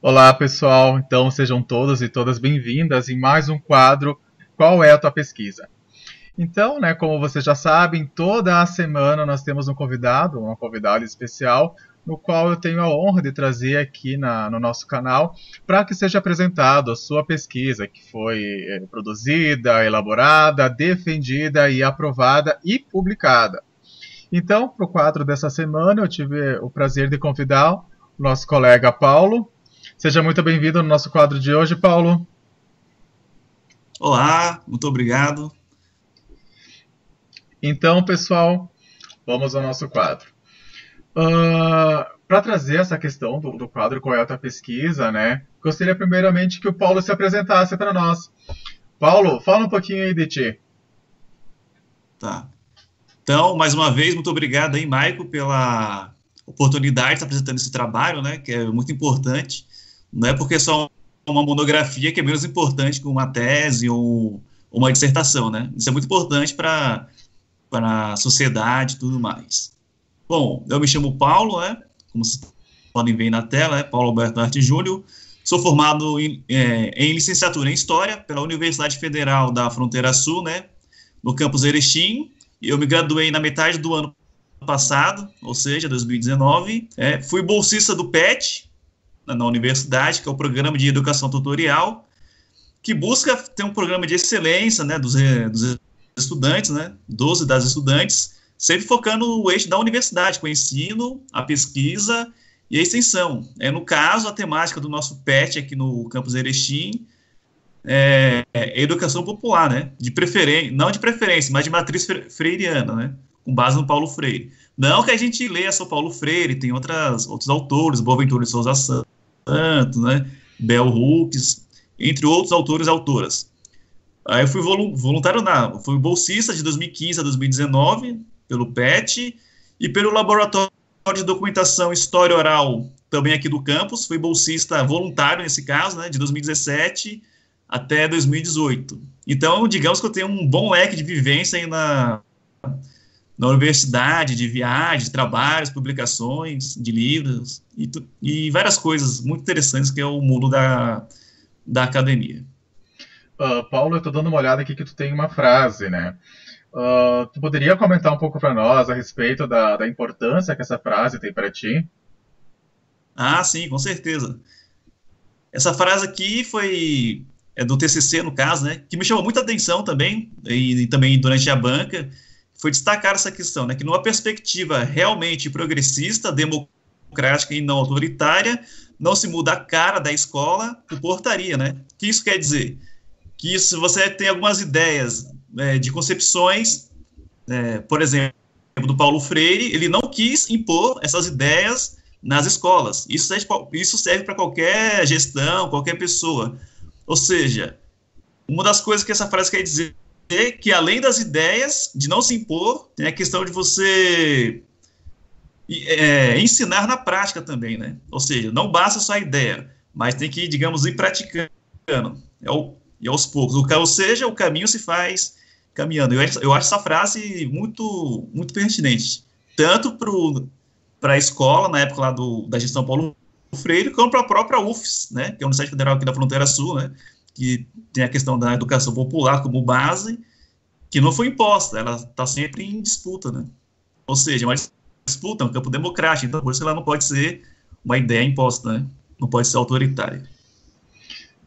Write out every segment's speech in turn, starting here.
Olá, pessoal. Então, sejam todos e todas bem-vindas em mais um quadro Qual é a tua pesquisa? Então, né, como vocês já sabem, toda a semana nós temos um convidado, uma convidada especial, no qual eu tenho a honra de trazer aqui no nosso canal para que seja apresentado a sua pesquisa, que foi produzida, elaborada, defendida e aprovada e publicada. Então, para o quadro dessa semana, eu tive o prazer de convidar o nosso colega Paulo. Seja muito bem-vindo no nosso quadro de hoje, Paulo. Olá, muito obrigado. Então, pessoal, vamos ao nosso quadro. Para trazer essa questão do quadro Qual é a tua pesquisa, né? Gostaria primeiramente que o Paulo se apresentasse para nós. Paulo, fala um pouquinho aí de ti. Tá. Então, mais uma vez, muito obrigado aí, Maico, pela oportunidade de estar apresentando esse trabalho, né, que é muito importante. Não é porque é só uma monografia que é menos importante que uma tese ou uma dissertação, né? Isso é muito importante para a sociedade e tudo mais. Bom, eu me chamo Paulo, né? Como vocês podem ver na tela, Paulo Alberto Arte Júnior. Sou formado em licenciatura em História pela Universidade Federal da Fronteira Sul, né? No campus Erechim. Eu me graduei na metade do ano passado, ou seja, 2019. Fui bolsista do PET, na universidade, que é o Programa de Educação Tutorial, que busca ter um programa de excelência, né, dos estudantes, né, dos e das estudantes, sempre focando no eixo da universidade, com o ensino, a pesquisa e a extensão. No caso, a temática do nosso PET aqui no campus Erechim é educação popular, né? De preferência, não de preferência, mas de matriz freiriana, né? Com base no Paulo Freire. Não que a gente leia só Paulo Freire, tem outros autores, Boaventura de Souza Santos, né? Bell Hooks, entre outros autores e autoras. Aí eu fui voluntário, fui bolsista de 2015 a 2019 pelo PET e pelo Laboratório de Documentação e História Oral, também aqui do campus. Fui bolsista voluntário nesse caso, né? De 2017 até 2018. Então, digamos que eu tenho um bom leque de vivência aí na universidade, de viagens, de trabalhos, publicações, de livros e várias coisas muito interessantes que é o mundo da academia. Paulo, eu estou dando uma olhada aqui que tu tem uma frase, né? Tu poderia comentar um pouco para nós a respeito da importância que essa frase tem para ti? Ah, sim, com certeza. Essa frase aqui é do TCC, no caso, né, que me chamou muita atenção também, e também durante a banca, foi destacar essa questão, né, que numa perspectiva realmente progressista, democrática e não autoritária, não se muda a cara da escola por portaria, né? O que isso quer dizer? Que se você tem algumas ideias de concepções, por exemplo, do Paulo Freire, ele não quis impor essas ideias nas escolas. Isso serve para qualquer gestão, qualquer pessoa. Ou seja, uma das coisas que essa frase quer dizer é que, além das ideias, de não se impor, tem a questão de você ensinar na prática também, né? Ou seja, não basta só a ideia, mas tem que, digamos, ir praticando. E aos poucos. Ou seja, o caminho se faz caminhando. Eu acho essa frase muito, muito pertinente. Tanto para a escola, na época lá da gestão Paulo Freire, como para a própria UFES, né, que é a Universidade Federal aqui da Fronteira Sul, né, que tem a questão da educação popular como base, que não foi imposta, ela está sempre em disputa, né? Ou seja, uma disputa é um campo democrático, então por isso ela não pode ser uma ideia imposta, né? Não pode ser autoritária.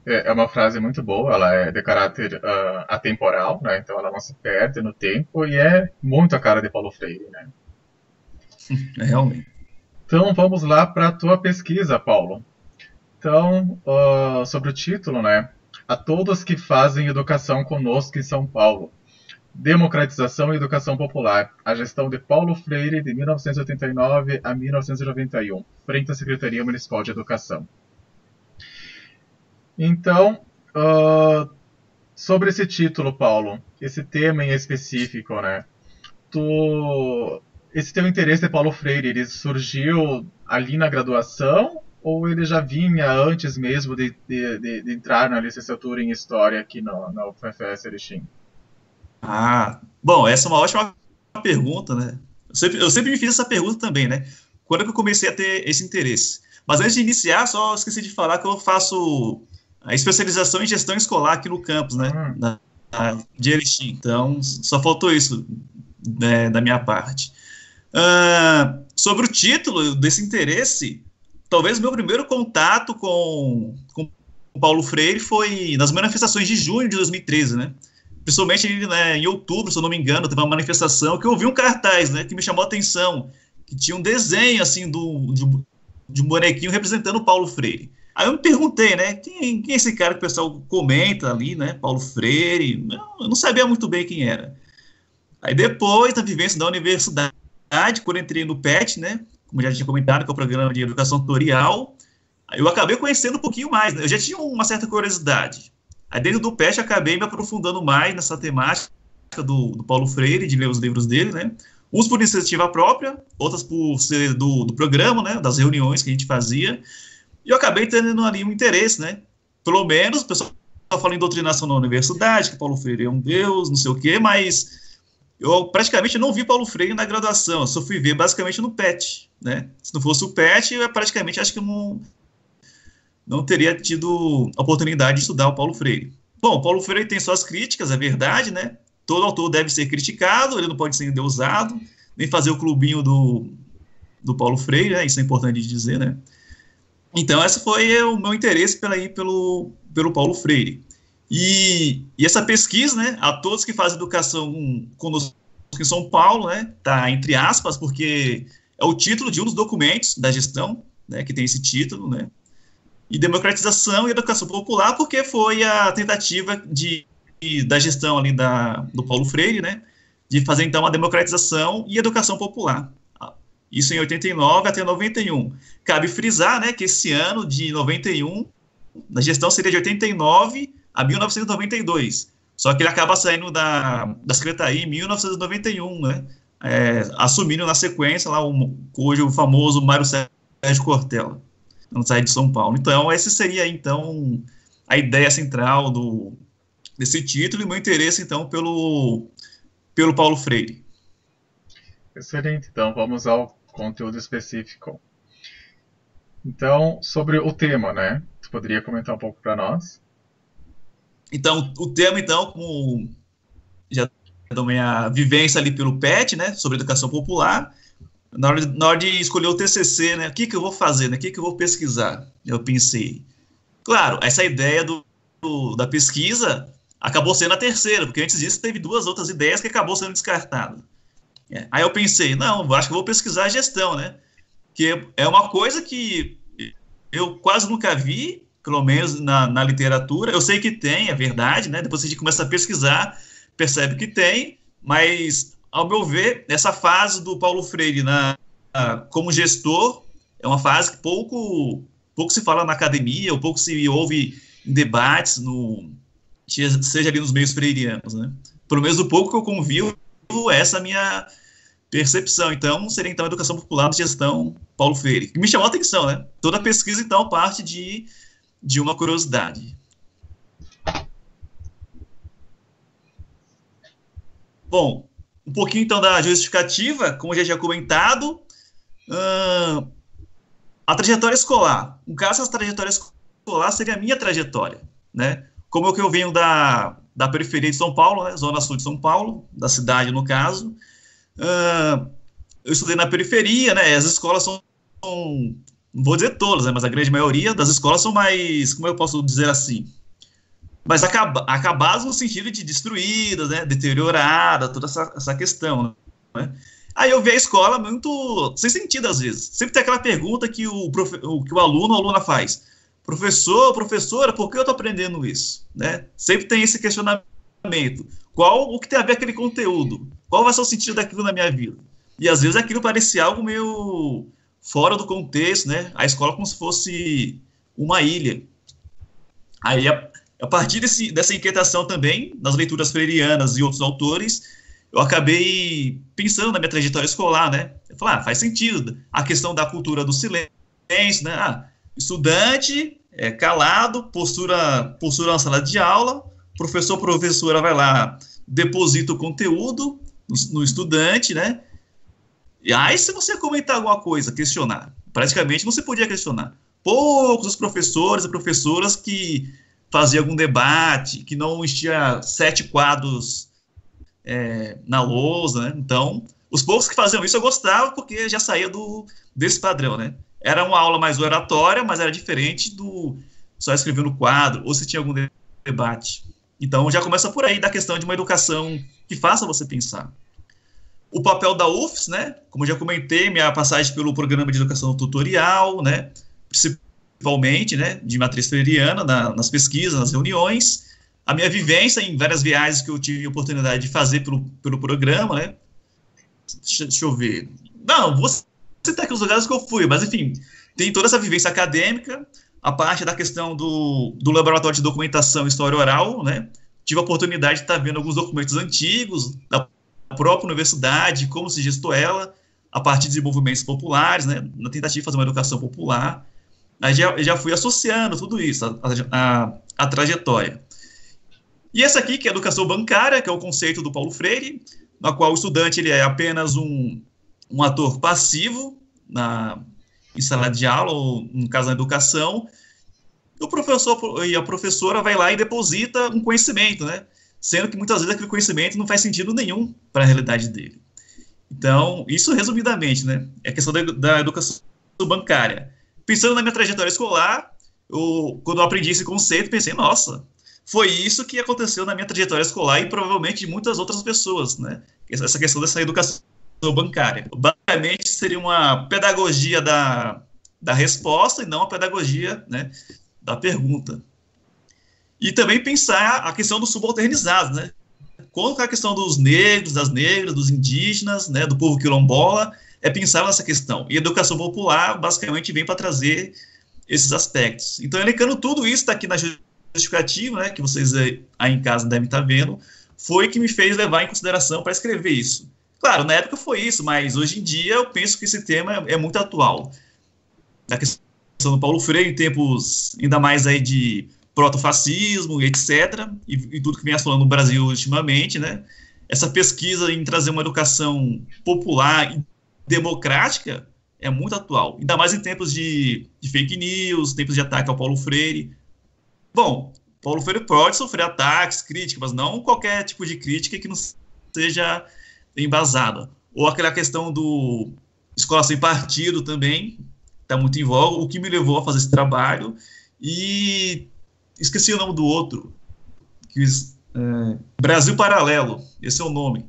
É uma frase muito boa, ela é de caráter atemporal, né? Então ela não se perde no tempo e é muito a cara de Paulo Freire, né? Realmente. Então vamos lá para a tua pesquisa, Paulo. Então, sobre o título, né? A todos que fazem educação conosco em São Paulo. Democratização e Educação Popular. A gestão de Paulo Freire de 1989 a 1991, frente à Secretaria Municipal de Educação. Então, sobre esse título, Paulo, esse tema em específico, né? Esse teu interesse em Paulo Freire, ele surgiu ali na graduação ou ele já vinha antes mesmo de entrar na licenciatura em História aqui na UFFS Erechim? Bom, essa é uma ótima pergunta, né? Eu sempre me fiz essa pergunta também, né? Quando é que eu comecei a ter esse interesse? Mas antes de iniciar, só esqueci de falar que eu faço a especialização em gestão escolar aqui no campus, né, de Erechim. Então, só faltou isso, né, da minha parte. Sobre o título desse interesse, talvez meu primeiro contato com Paulo Freire foi nas manifestações de junho de 2013, né? Principalmente, né, em outubro, se eu não me engano, teve uma manifestação que eu vi um cartaz, né, que me chamou a atenção, que tinha um desenho, assim, de um bonequinho representando o Paulo Freire. Aí eu me perguntei, né, quem é esse cara que o pessoal comenta ali, né, Paulo Freire? Eu não sabia muito bem quem era. Aí depois, na vivência da universidade, quando entrei no PET, né, como já tinha comentado, que é o Programa de Educação Tutorial, aí eu acabei conhecendo um pouquinho mais, né, eu já tinha uma certa curiosidade. Aí dentro do PET acabei me aprofundando mais nessa temática do Paulo Freire, de ler os livros dele, né? Uns por iniciativa própria, outras por ser do programa, né? Das reuniões que a gente fazia. E eu acabei tendo ali um interesse, né? Pelo menos, o pessoal fala em doutrinação na universidade, que Paulo Freire é um deus, não sei o quê, mas eu praticamente não vi Paulo Freire na graduação, eu só fui ver basicamente no PET, né? Se não fosse o PET, eu praticamente acho que eu não teria tido a oportunidade de estudar o Paulo Freire. Bom, o Paulo Freire tem suas críticas, é verdade, né? Todo autor deve ser criticado, ele não pode ser endeusado, nem fazer o clubinho do Paulo Freire, né? Isso é importante de dizer, né? Então, esse foi o meu interesse pelo Paulo Freire. E essa pesquisa, né, a todos que fazem educação conosco em São Paulo, né, tá entre aspas, porque é o título de um dos documentos da gestão, né, que tem esse título, né, e democratização e educação popular, porque foi a tentativa da gestão ali do Paulo Freire, né, de fazer, então, a democratização e educação popular. Isso em 89 até 91. Cabe frisar, né, que esse ano de 91, a gestão seria de 89 a 1992. Só que ele acaba saindo da Secretaria em 1991, né, assumindo na sequência lá hoje o famoso Mário Sérgio Cortella, no site de São Paulo. Então, essa seria, então, a ideia central desse título e o meu interesse, então, pelo Paulo Freire. Excelente, então vamos ao conteúdo específico. Então, sobre o tema, né? Tu poderia comentar um pouco para nós? Então, o tema, então, como já tomei a vivência ali pelo PET, né, sobre educação popular, na hora de escolher o TCC, né, o que eu vou fazer, né, o que eu vou pesquisar, eu pensei. Claro, essa ideia da pesquisa acabou sendo a terceira, porque antes disso teve duas outras ideias que acabou sendo descartada. Aí eu pensei, não, acho que eu vou pesquisar a gestão, né, que é uma coisa que eu quase nunca vi, pelo menos na literatura. Eu sei que tem, é verdade, né, depois a gente começa a pesquisar, percebe que tem, mas, ao meu ver, essa fase do Paulo Freire como gestor é uma fase que pouco se fala na academia, ou pouco se ouve em debates, seja ali nos meios freirianos, né? Pelo menos do pouco que eu convivo, essa é a minha percepção. Então, seria então a educação popular de gestão Paulo Freire, que me chamou a atenção, né? Toda a pesquisa, então, parte de uma curiosidade. Bom, um pouquinho, então, da justificativa, como já tinha comentado, a trajetória escolar. No caso, a trajetória escolar seria a minha trajetória, né? Como que eu venho da periferia de São Paulo, né? Zona sul de São Paulo, da cidade, no caso. Eu estudei na periferia, né? As escolas são, não vou dizer todas, né? Mas a grande maioria das escolas são mais, como eu posso dizer assim, mas acabadas no sentido de destruídas, né? Deterioradas, toda essa questão, né? Aí eu vi a escola muito sem sentido, às vezes. Sempre tem aquela pergunta que o aluno ou a aluna faz: professor, professora, por que eu estou aprendendo isso? Né? Sempre tem esse questionamento. O que tem a ver com aquele conteúdo? Qual vai ser o sentido daquilo na minha vida? E às vezes aquilo parecia algo meio fora do contexto, né? A escola como se fosse uma ilha. Aí, a partir dessa inquietação também, nas leituras freirianas e outros autores, eu acabei pensando na minha trajetória escolar, né? Eu falei, faz sentido. A questão da cultura do silêncio, né? Estudante, calado, postura na sala de aula, professora vai lá, deposita o conteúdo no estudante, né? E aí, se você comentar alguma coisa, questionar, praticamente não se podia questionar. Poucos os professores e professoras que faziam algum debate, que não existia 7 quadros na lousa, né? Então, os poucos que faziam isso eu gostava, porque já saía desse padrão, né? Era uma aula mais oratória, mas era diferente do só escrever no quadro, ou se tinha algum debate. Então, já começa por aí, da questão de uma educação que faça você pensar. O papel da UFES, né? Como eu já comentei, minha passagem pelo programa de educação tutorial, né? Principalmente, né? De matriz freiriana, nas pesquisas, nas reuniões. A minha vivência em várias viagens que eu tive a oportunidade de fazer pelo programa, né? Deixa eu ver. Não, vou citar aqui os lugares que eu fui, mas, enfim, tem toda essa vivência acadêmica, a parte da questão do laboratório de documentação e história oral, né? Tive a oportunidade de estar vendo alguns documentos antigos da própria universidade, como se gestou ela, a partir de movimentos populares, né? Na tentativa de fazer uma educação popular. Aí já fui associando tudo isso, a trajetória. E essa aqui, que é a educação bancária, que é o conceito do Paulo Freire, na qual o estudante ele é apenas um ator passivo em sala de aula, ou no caso na educação, o professor e a professora vai lá e deposita um conhecimento, né? Sendo que muitas vezes aquele conhecimento não faz sentido nenhum para a realidade dele. Então, isso resumidamente, né? É a questão da educação bancária. Pensando na minha trajetória escolar, quando eu aprendi esse conceito, pensei, nossa, foi isso que aconteceu na minha trajetória escolar e provavelmente de muitas outras pessoas, né? Essa questão dessa educação bancária. Basicamente, seria uma pedagogia da resposta e não a pedagogia, né, da pergunta. E também pensar a questão dos subalternizados, né? Quanto a questão dos negros, das negras, dos indígenas, né, do povo quilombola, é pensar nessa questão. E a educação popular, basicamente, vem para trazer esses aspectos. Então, elencando tudo isso, está aqui na justificativa, né, que vocês aí em casa devem estar vendo, foi que me fez levar em consideração para escrever isso. Claro, na época foi isso, mas hoje em dia eu penso que esse tema é muito atual. A questão do Paulo Freire, em tempos ainda mais aí de protofascismo, etc., e tudo que vem assolando no Brasil ultimamente, né? Essa pesquisa em trazer uma educação popular e democrática é muito atual, ainda mais em tempos de fake news, tempos de ataque ao Paulo Freire. Bom, Paulo Freire pode sofrer ataques, críticas, mas não qualquer tipo de crítica que não seja embasada. Ou aquela questão do escola sem partido também, está muito em voga, o que me levou a fazer esse trabalho, e esqueci o nome do outro, Brasil Paralelo, esse é o nome,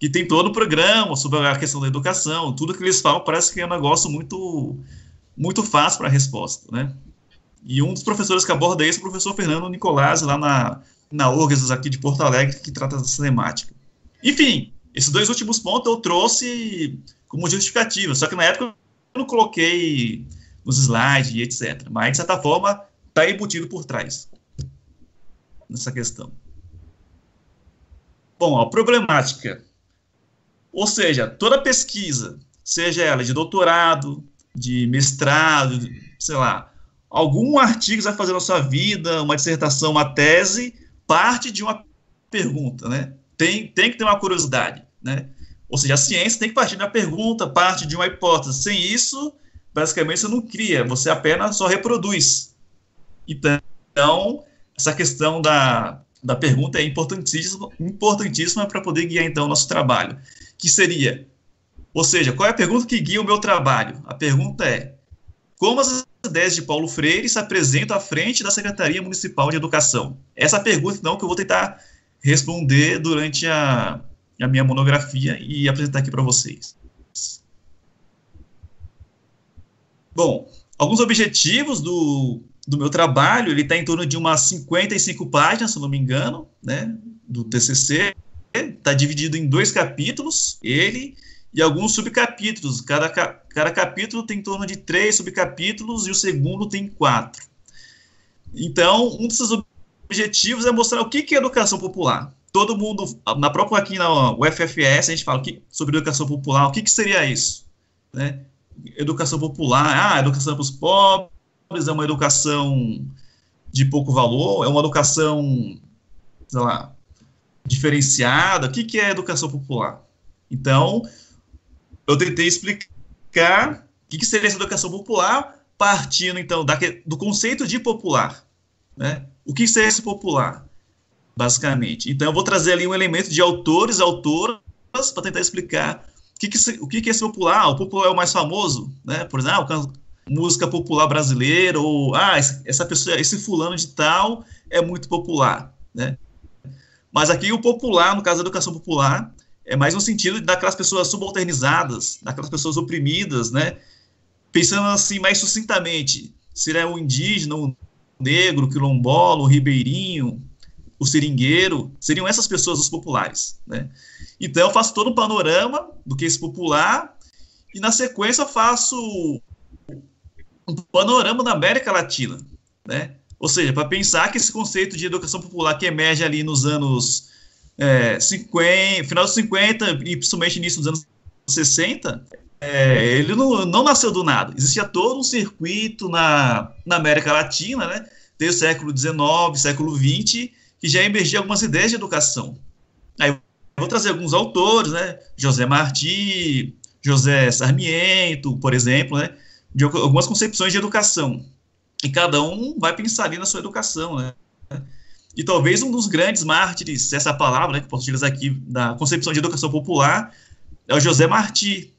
que tem todo o programa sobre a questão da educação, tudo que eles falam parece que é um negócio muito, muito fácil para a resposta, né? E um dos professores que aborda isso é o professor Fernando Nicolazzi, lá na URGS aqui de Porto Alegre, que trata dessa temática. Enfim, esses dois últimos pontos eu trouxe como justificativa, só que na época eu não coloquei nos slides e etc. Mas, de certa forma, está embutido por trás nessa questão. Bom, a problemática. Ou seja, toda pesquisa, seja ela de doutorado, de mestrado, sei lá, algum artigo que você vai fazer na sua vida, uma dissertação, uma tese, parte de uma pergunta, né? Tem que ter uma curiosidade, né? Ou seja, a ciência tem que partir de uma pergunta, parte de uma hipótese. Sem isso, basicamente, você não cria, você apenas só reproduz. Então, essa questão da pergunta é importantíssima para poder guiar, então, o nosso trabalho. Que seria, ou seja, qual é a pergunta que guia o meu trabalho? A pergunta é, como as ideias de Paulo Freire se apresentam à frente da Secretaria Municipal de Educação? Essa pergunta, então, que eu vou tentar responder durante a minha monografia e apresentar aqui para vocês. Bom, alguns objetivos do meu trabalho, ele está em torno de umas 55 páginas, se não me engano, né, do TCC, está dividido em 2 capítulos, e alguns subcapítulos. Cada capítulo tem em torno de 3 subcapítulos e o segundo tem 4. Então, um desses objetivos é mostrar o que é educação popular. Todo mundo, na própria aqui na UFFS, a gente fala sobre educação popular, o que seria isso? Né? Educação popular, educação para os pobres, é uma educação de pouco valor, é uma educação, sei lá, diferenciada. O que é educação popular? Então, eu tentei explicar que seria essa educação popular? Partindo, então, do conceito de popular, né? O que seria esse popular, basicamente? Então, eu vou trazer ali um elemento de autores, autoras, para tentar explicar o que é esse popular. O popular é o mais famoso, né? Por exemplo, música popular brasileira, ou essa pessoa, esse fulano de tal é muito popular, né? Mas aqui o popular, no caso da educação popular, é mais no sentido daquelas pessoas subalternizadas, daquelas pessoas oprimidas, né? Pensando assim mais sucintamente, seria o indígena, o negro, o quilombola, o ribeirinho, o seringueiro, seriam essas pessoas os populares, né? Então eu faço todo um panorama do que é esse popular e na sequência eu faço um panorama da América Latina, né? Ou seja, para pensar que esse conceito de educação popular que emerge ali nos anos 50, final dos 50 e principalmente início dos anos 60, ele não nasceu do nada. Existia todo um circuito na América Latina, né? Desde o século XIX, século XX, que já emergia algumas ideias de educação. Aí eu vou trazer alguns autores, né? José Martí, José Sarmiento, por exemplo, né? De algumas concepções de educação. E cada um vai pensar ali na sua educação, né? E talvez um dos grandes mártires, essa palavra, né, que posso utilizar aqui, da concepção de educação popular, é o José Martí,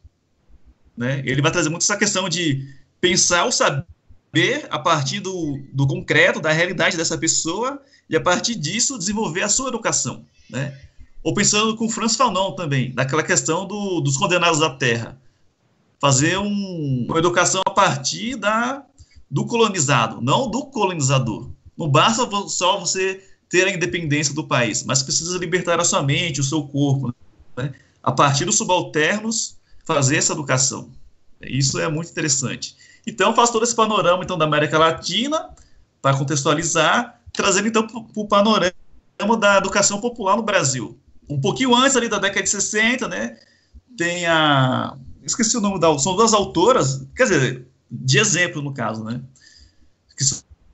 né? Ele vai trazer muito essa questão de pensar o saber a partir do concreto, da realidade dessa pessoa, e a partir disso desenvolver a sua educação, né? Ou pensando com Franz Fanon também, daquela questão dos condenados à terra. Fazer uma educação a partir do colonizado, não do colonizador. Não basta só você ter a independência do país, mas precisa libertar a sua mente, o seu corpo, né? A partir dos subalternos, fazer essa educação. Isso é muito interessante. Então, eu faço todo esse panorama então, da América Latina, para contextualizar, trazendo então para o panorama da educação popular no Brasil. Um pouquinho antes ali da década de 60, né, tem esqueci o nome são duas autoras, quer dizer, de exemplo no caso, né, que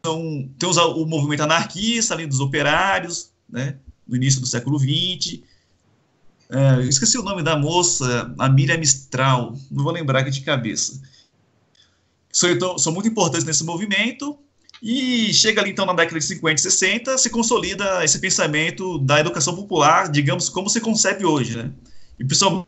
tem o movimento anarquista ali dos operários, né, no início do século XX. Esqueci o nome da moça, a Miriam Mistral, não vou lembrar aqui de cabeça. São muito importantes nesse movimento, e chega ali então na década de 50 e 60, se consolida esse pensamento da educação popular, digamos, como se concebe hoje, né? E principalmente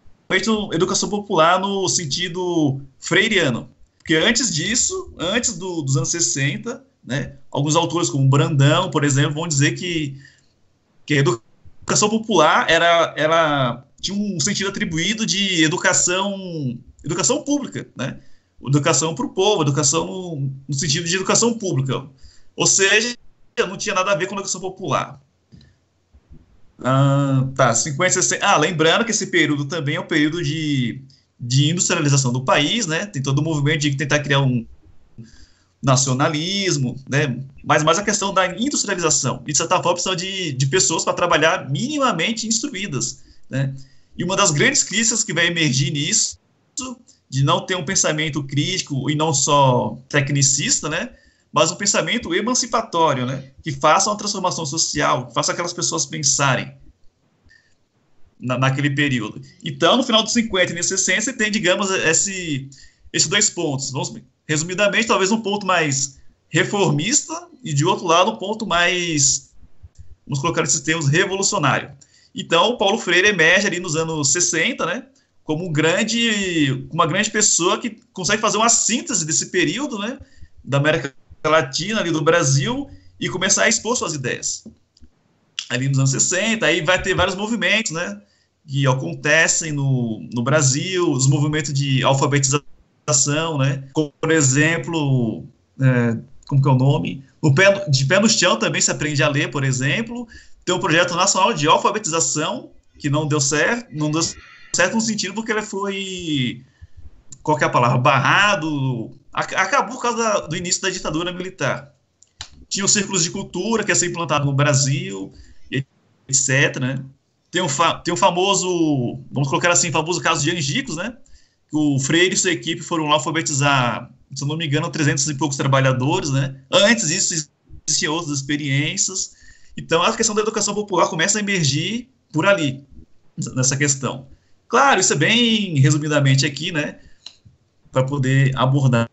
educação popular no sentido freiriano. Porque antes disso, antes dos anos 60, né, alguns autores como Brandão, por exemplo, vão dizer que a educação popular tinha um sentido atribuído de educação pública, né? Educação para o povo, educação no sentido de educação pública. Ou seja, não tinha nada a ver com educação popular. 50, 60. Lembrando que esse período também é um período de industrialização do país, né? Tem todo o movimento de tentar criar um nacionalismo, né? Mas mais a questão da industrialização. E, de certa forma, precisa de pessoas para trabalhar minimamente instruídas, né? E uma das grandes críticas que vai emergir nisso, de não ter um pensamento crítico e não só tecnicista, né? Mas um pensamento emancipatório, né? Que faça uma transformação social, que faça aquelas pessoas pensarem naquele período. Então, no final dos 50 e nos 60, você tem, digamos, esses dois pontos. Vamos, resumidamente, talvez um ponto mais reformista e, de outro lado, um ponto mais, vamos colocar esses termos, revolucionário. Então, o Paulo Freire emerge ali nos anos 60, né? Como uma grande pessoa que consegue fazer uma síntese desse período, né? Da América Latina, ali do Brasil, e começar a expor suas ideias. Ali nos anos 60, aí vai ter vários movimentos, né, que acontecem no Brasil, os movimentos de alfabetização, né, como, por exemplo, como que é o nome? De pé no chão também se aprende a ler, por exemplo. Tem um projeto nacional de alfabetização, que não deu certo no sentido porque ele foi, qual que é a palavra, barrado, acabou por causa do início da ditadura militar. Tinha os círculos de cultura que ia ser implantado no Brasil, etc, né? Tem um famoso, vamos colocar assim, famoso caso de Angicos, né? O Freire e sua equipe foram lá alfabetizar, se eu não me engano, 300 e poucos trabalhadores, né? Antes disso, existiam outras experiências. Então, a questão da educação popular começa a emergir por ali, nessa questão. Claro, isso é bem resumidamente aqui, né? poder abordar.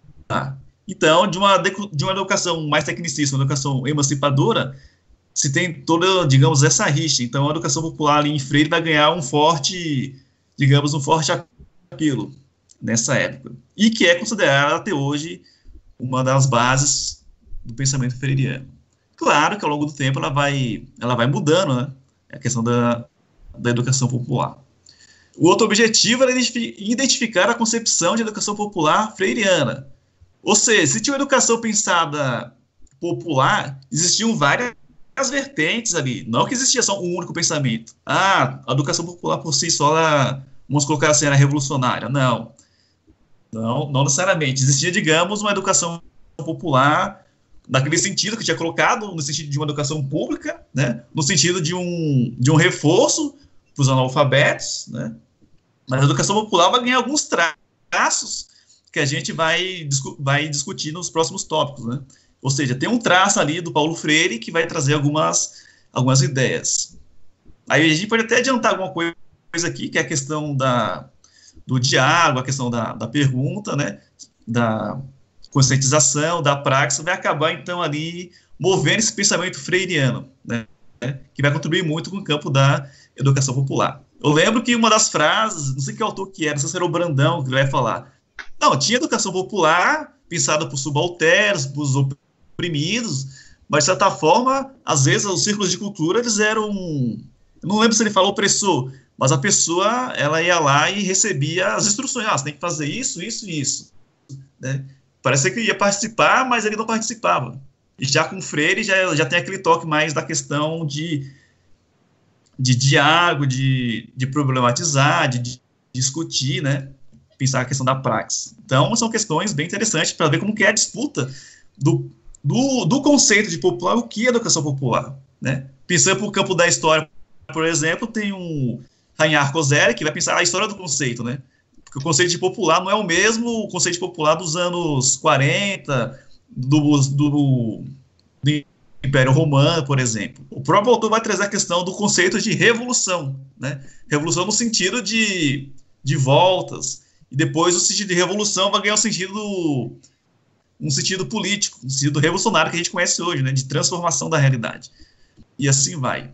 Então, de uma educação mais tecnicista, uma educação emancipadora, se tem toda, digamos, essa rixa. Então, a educação popular ali em Freire vai ganhar um forte apelo nessa época. E que é considerada até hoje uma das bases do pensamento freiriano. Claro que ao longo do tempo ela vai mudando, né? É a questão da educação popular. O outro objetivo era identificar a concepção de educação popular freiriana. Ou seja, se tinha uma educação pensada popular, existiam várias vertentes ali. Não que existia só um único pensamento. A educação popular por si só, vamos colocar assim, era revolucionária. Não necessariamente. Existia, digamos, uma educação popular naquele sentido que tinha colocado, no sentido de uma educação pública, né? No sentido de um reforço para os analfabetos, né? Mas a educação popular vai ganhar alguns traços que a gente vai discutir nos próximos tópicos, né? Ou seja, tem um traço ali do Paulo Freire que vai trazer algumas ideias. Aí a gente pode até adiantar alguma coisa aqui, que é a questão do diálogo, a questão da pergunta, né? Da conscientização, da praxis, vai acabar, então, ali movendo esse pensamento freiriano, né? Que vai contribuir muito com o campo da educação popular. Eu lembro que uma das frases, não sei que autor que era, não sei se era o Brandão que vai falar, não, tinha educação popular pensada por subalternos, por oprimidos, mas, de certa forma, às vezes, os círculos de cultura, eles eram, eu não lembro se ele falou opressor, mas a pessoa, ela ia lá e recebia as instruções, você tem que fazer isso, isso e isso, né? Parece que ia participar, mas ele não participava. E já com Freire, já tem aquele toque mais da questão de diálogo, de problematizar, de discutir, né? Pensar a questão da praxis. Então, são questões bem interessantes para ver como que é a disputa do conceito de popular, o que é educação popular, né? Pensando para o campo da história, por exemplo, tem um Reinhard Koselleck que vai pensar a história do conceito, né? Porque o conceito de popular não é o mesmo conceito de popular dos anos 40, do Império Romano, por exemplo. O próprio autor vai trazer a questão do conceito de revolução, né? Revolução no sentido de voltas, e depois o sentido de revolução vai ganhar um sentido político, um sentido revolucionário que a gente conhece hoje, né? De transformação da realidade. E assim vai.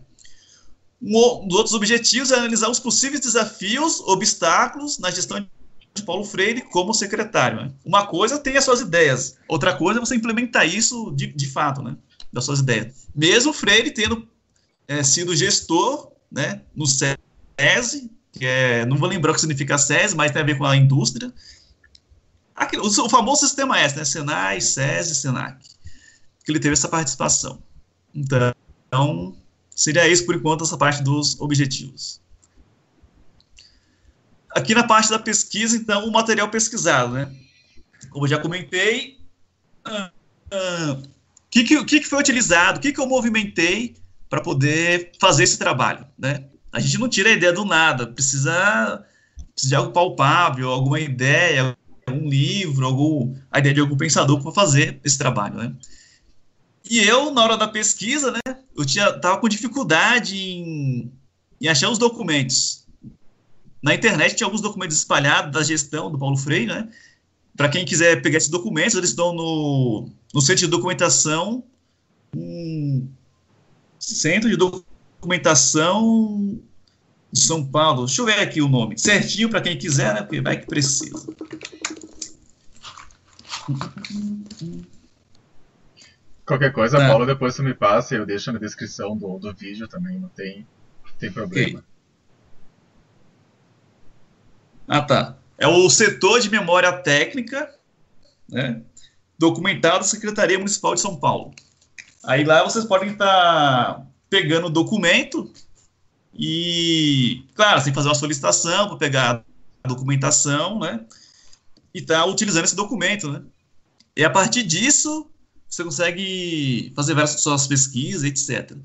Um dos outros objetivos é analisar os possíveis desafios, obstáculos na gestão de Paulo Freire como secretário, né? Uma coisa tem as suas ideias, outra coisa é você implementar isso de fato, né? Das suas ideias. Mesmo Freire tendo sido gestor, né, no SESI, que não vou lembrar o que significa SESI, mas tem a ver com a indústria. O famoso sistema S, né? Senai, SESI, Senac, que ele teve essa participação. Então, seria isso, por enquanto, essa parte dos objetivos. Aqui na parte da pesquisa, então, o material pesquisado, né? Como eu já comentei, o que foi utilizado, o que eu movimentei para poder fazer esse trabalho, né? A gente não tira a ideia do nada, precisa de algo palpável, alguma ideia, algum livro, a ideia de algum pensador para fazer esse trabalho, né? E eu, na hora da pesquisa, né, eu estava com dificuldade em achar os documentos. Na internet tinha alguns documentos espalhados da gestão do Paulo Freire, né? Para quem quiser pegar esses documentos, eles estão no Centro de Documentação, Centro de Documentação de São Paulo. Deixa eu ver aqui o nome certinho para quem quiser, né? Porque vai que precisa. Qualquer coisa, Paulo, depois você me passa e eu deixo na descrição do vídeo também, não tem problema. Okay. Tá. É o setor de memória técnica, né, documentado da Secretaria Municipal de São Paulo. Aí lá vocês podem estar pegando o documento e, claro, sem fazer uma solicitação para pegar a documentação, né, e tá utilizando esse documento, né. E a partir disso, você consegue fazer várias suas pesquisas, etc.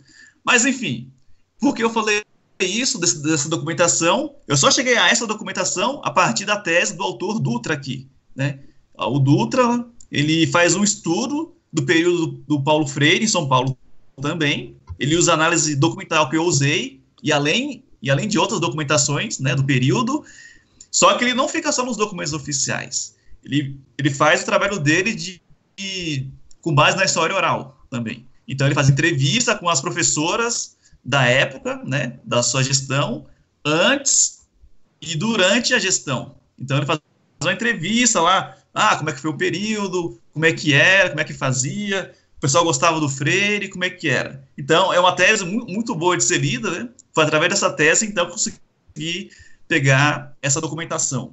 Mas, enfim, por que eu falei isso, dessa documentação? Eu só cheguei a essa documentação a partir da tese do autor Dutra aqui, né? O Dutra, ele faz um estudo do período do Paulo Freire, em São Paulo também. Ele usa a análise documental que eu usei, e além de outras documentações, né, do período, só que ele não fica só nos documentos oficiais. ele faz o trabalho dele com base na história oral também. Então, ele faz entrevista com as professoras da época, né, da sua gestão, antes e durante a gestão. Então, ele faz uma entrevista lá, como é que foi o período, como é que era, como é que fazia, o pessoal gostava do Freire, como é que era. Então, é uma tese muito boa de ser lida, né? Foi através dessa tese, então, que eu consegui pegar essa documentação.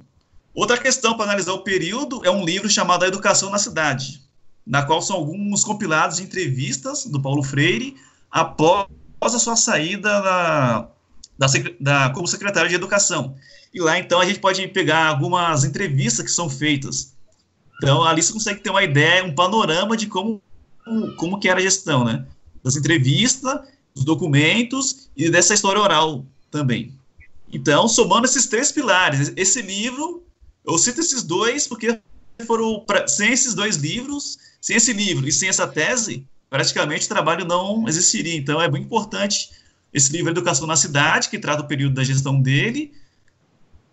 Outra questão para analisar o período é um livro chamado A Educação na Cidade, na qual são alguns compilados de entrevistas do Paulo Freire após a sua saída como secretário de Educação. E lá, então, a gente pode pegar algumas entrevistas que são feitas. Então, ali você consegue ter uma ideia, um panorama de como que era a gestão, né? Das entrevistas, dos documentos e dessa história oral também. Então, somando esses 3 pilares, esse livro, eu cito esses 2 porque sem esses 2 livros, sem esse livro e sem essa tese, praticamente o trabalho não existiria. Então, é bem importante esse livro Educação na Cidade, que trata o período da gestão dele,